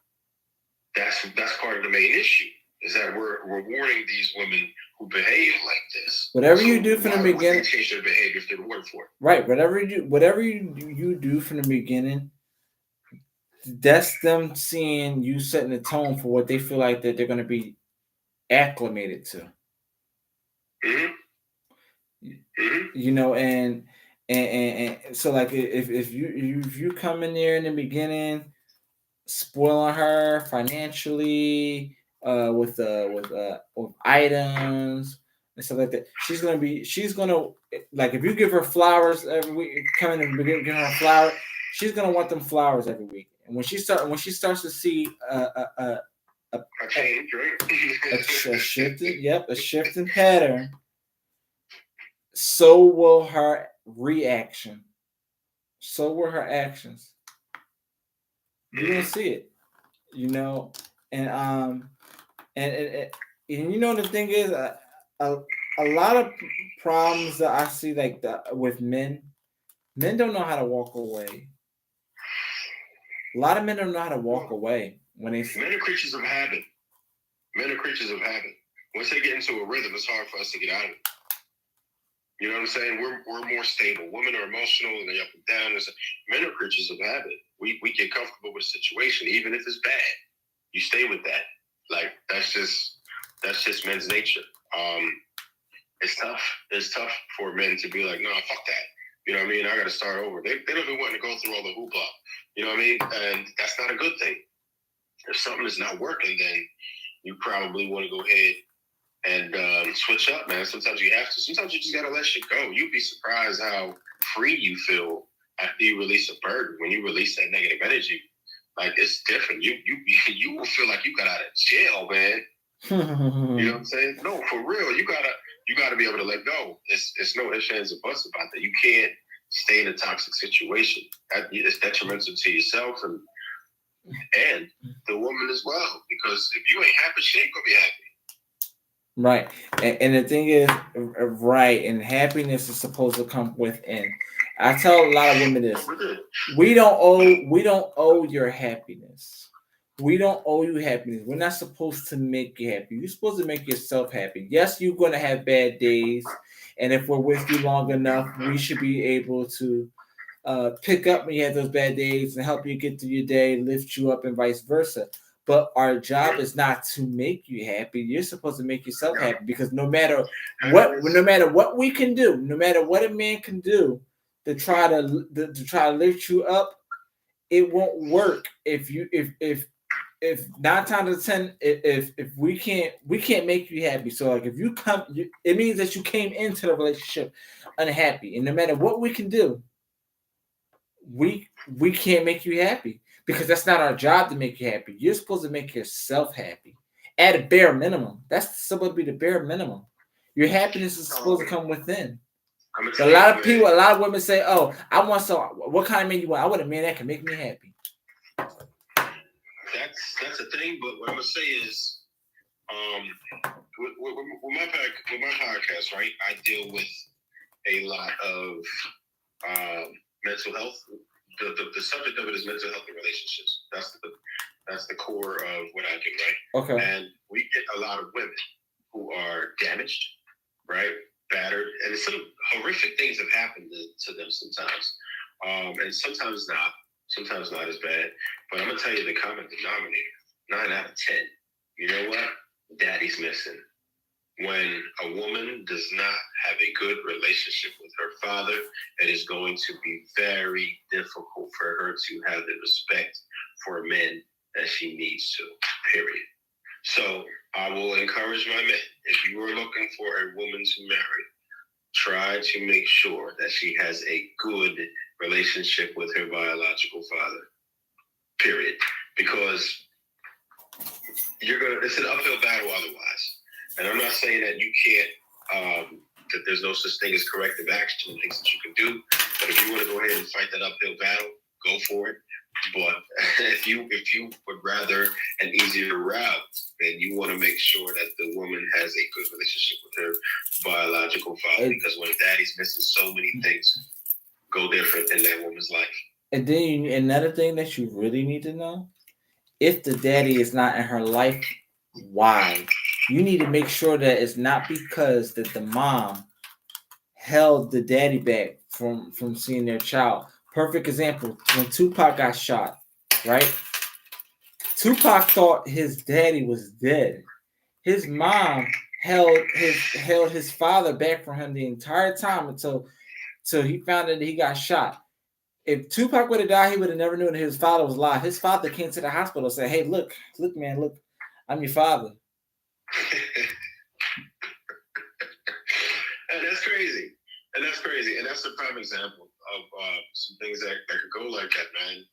that's part of the main issue, is that we're rewarding these women who behave like this. Whatever you do from the beginning, change their behavior if they're rewarded for it. Right. Whatever you do from the beginning, that's them seeing you setting the tone for what they feel like that they're going to be acclimated to. And so like if you come in there in the beginning, spoiling her financially, with items and stuff like that, she's gonna like, if you give her flowers every week, come in the beginning, give her flowers, she's gonna want them flowers every week. And when she starts to see a change, right? a shifting pattern, so will her reaction. So will her actions. You're gonna see it, and the thing is, a lot of problems that I see like that with men don't know how to walk away. A lot of men don't know how to walk away when they. Men are creatures of habit. Once they get into a rhythm, it's hard for us to get out of it. You know what I'm saying? We're more stable. Women are emotional and they're up and down. Men are creatures of habit. We get comfortable with a situation, even if it's bad. You stay with that. Like, that's just men's nature. It's tough. It's tough for men to be like, no, fuck that. You know what I mean? I got to start over. They don't even want to go through all the hoopla. You know what I mean? And that's not a good thing. If something is not working, then you probably want to go ahead and switch up, man. Sometimes you have to. Sometimes you just got to let shit go. You'd be surprised how free you feel after you release a burden. When you release that negative energy, like, it's different. You will feel like you got out of jail, man. You know what I'm saying? No, for real. You gotta be able to let go. It's no ifs, ands, or buts about that. You can't stay in a toxic situation. It's detrimental to yourself and the woman as well. Because if you ain't happy, she ain't gonna be happy. Right. And the thing is, right, and happiness is supposed to come within. I tell a lot of women this: we don't owe your happiness. We don't owe you happiness. We're not supposed to make you happy. You're supposed to make yourself happy. Yes, you're going to have bad days, and if we're with you long enough, we should be able to pick up when you have those bad days and help you get through your day, lift you up, and vice versa. But our job is not to make you happy. You're supposed to make yourself happy, because no matter what we can do, no matter what a man can do to try to lift you up, it won't work if 9 times out of 10, if we can't make you happy. So like, if you come, it means that you came into the relationship unhappy, and no matter what we can do, we can't make you happy, because that's not our job to make you happy. You're supposed to make yourself happy at a bare minimum. That's supposed to be the bare minimum. Your happiness is supposed to come within. But a lot of women say, "Oh, I want what kind of man you want? I want a man that can make me happy." That's a thing, but what I'm gonna say is, with my podcast, right? I deal with a lot of mental health. The subject of it is mental health and relationships. That's the core of what I do, right? Okay. And we get a lot of women who are damaged, right? Battered, and some horrific things have happened to them sometimes, and sometimes not as bad. But I'm gonna tell you the common denominator: 9 out of 10. You know what? Daddy's missing. When a woman does not have a good relationship with her father, it is going to be very difficult for her to have the respect for men that she needs to, period. So I will encourage my men, if you are looking for a woman to marry, try to make sure that she has a good relationship with her biological father, period. Because it's an uphill battle otherwise. And I'm not saying that you can't, that there's no such thing as corrective action and things that you can do. But if you want to go ahead and fight that uphill battle, go for it. But if you would rather an easier route, then you want to make sure that the woman has a good relationship with her biological father, because when daddy's missing, so many things go different in that woman's life. And then another thing that you really need to know, if the daddy is not in her life, why? You need to make sure that it's not because that the mom held the daddy back from seeing their child. Perfect example, when Tupac got shot, right? Tupac thought his daddy was dead. His mom held his father back from him the entire time until he found out that he got shot. If Tupac would have died, he would have never known that his father was alive. His father came to the hospital and said, "Hey, look, man, look, I'm your father." And that's crazy. And that's a prime example of some things that could go like that, man.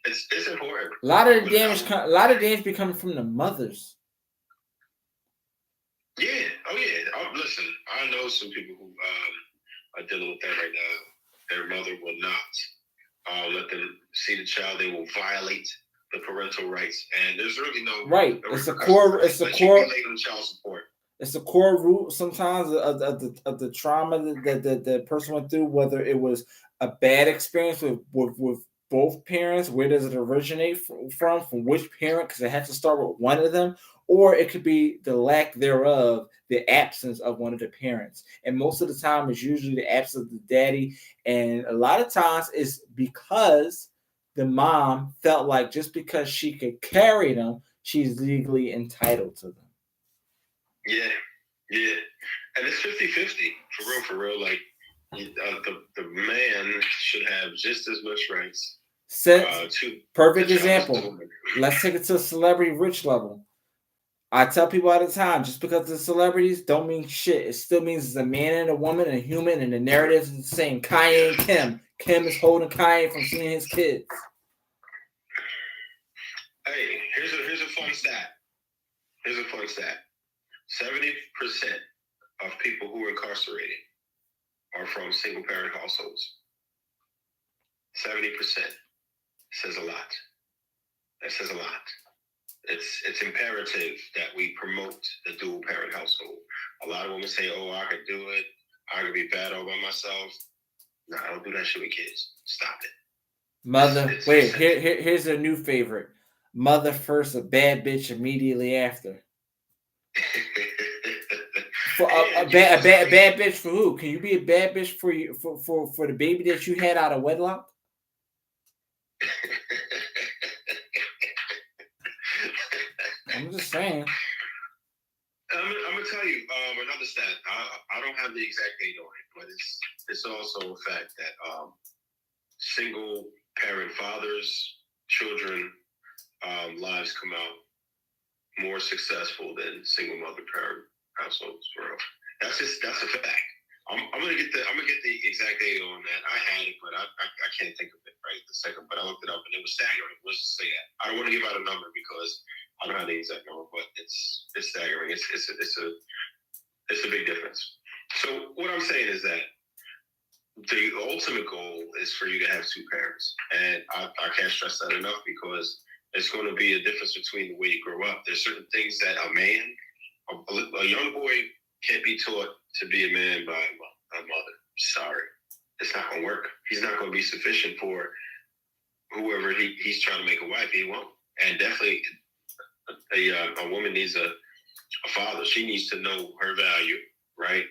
It's important. A lot of damage be coming from the mothers. Yeah. Oh, yeah. Listen, I know some people who are dealing with that right now. Their mother will not let them see the child. They will violate the parental rights, and there's really no right. No it's a core. It's a core. Child support. It's a core root sometimes of the trauma that the person went through, whether it was a bad experience with both parents, where does it originate from which parent, because it has to start with one of them, or it could be the lack thereof, the absence of one of the parents. And most of the time, it's usually the absence of the daddy, and a lot of times it's because the mom felt like just because she could carry them, she's legally entitled to them. Yeah. And it's 50-50, for real. Like, the man should have just as much rights. Perfect example. Let's take it to a celebrity rich level. I tell people all the time, just because the celebrities don't mean shit. It still means it's a man and a woman and a human, and the narrative is the same. Kanye and Kim. Kim is holding Kanye from seeing his kids. Hey, here's a fun stat. 70% of people who are incarcerated are from single parent households. 70% says a lot. That says a lot. It's imperative that we promote the dual parent household. A lot of women say, "Oh, I could do it. I could be bad all by myself." No, I don't do that shit with kids. Stop it. Mother, here's a new favorite. Mother first, a bad bitch immediately after. For a bad bitch for who? Can you be a bad bitch for you for the baby that you had out of wedlock? I'm just saying. I'm gonna tell you another stat. I don't have the exact date on it, but it's also a fact that single parent fathers, children, lives come out more successful than single mother parent households. For real. That's a fact. I'm gonna get the exact data on that. I had it, but I can't think of it right this second. But I looked it up and it was staggering. Let's just say that. I don't want to give out a number because I don't have the exact number, but it's staggering. It's a big difference. So what I'm saying is that the ultimate goal is for you to have two parents, and I can't stress that enough because it's going to be a difference between the way you grow up. There's certain things that a young boy can't be taught to be a man by a mother. Sorry, it's not going to work. He's not going to be sufficient for whoever he's trying to make a wife. He won't. And definitely, a woman needs a father. She needs to know her value, right?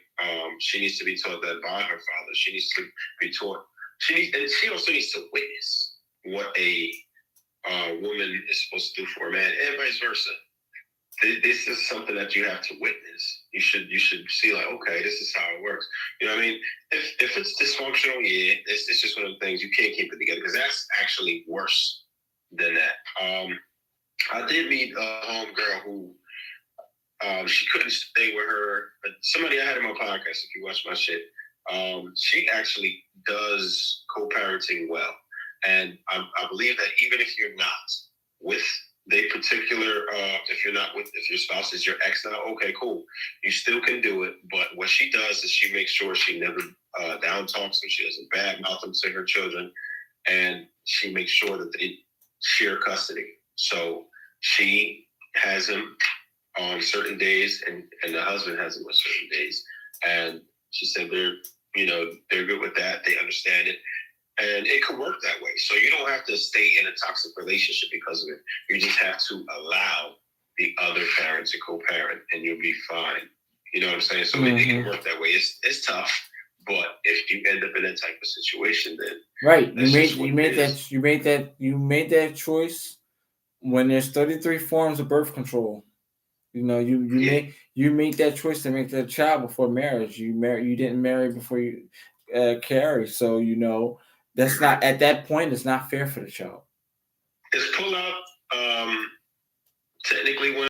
She needs to be taught that by her father. She needs to be taught. And she also needs to witness what a woman is supposed to do for a man, and vice versa. This is something that you have to witness. You should see, like, okay, this is how it works. You know what I mean? If it's dysfunctional, yeah, it's just one of the things you can't keep it together, because that's actually worse than that. I did meet a homegirl who she couldn't stay with her. Somebody I had in my podcast, if you watch my shit, she actually does co-parenting well. And I believe that even if you're not with they particular, if your spouse is your ex now, okay, cool. You still can do it. But what she does is she makes sure she never down talks them. She doesn't badmouth them to her children. And she makes sure that they share custody. So she has him on certain days and the husband has him on certain days. And she said they're good with that. They understand it. And it could work that way. So you don't have to stay in a toxic relationship because of it. You just have to allow the other parent to co-parent and you'll be fine. You know what I'm saying? So it can work that way. It's tough, but if you end up in that type of situation, then right, you made that choice when there's 33 forms of birth control. You know, you made that choice to make that child before marriage. You didn't marry before you carry. So that's not, at that point, it's not fair for the child. Is pull out technically when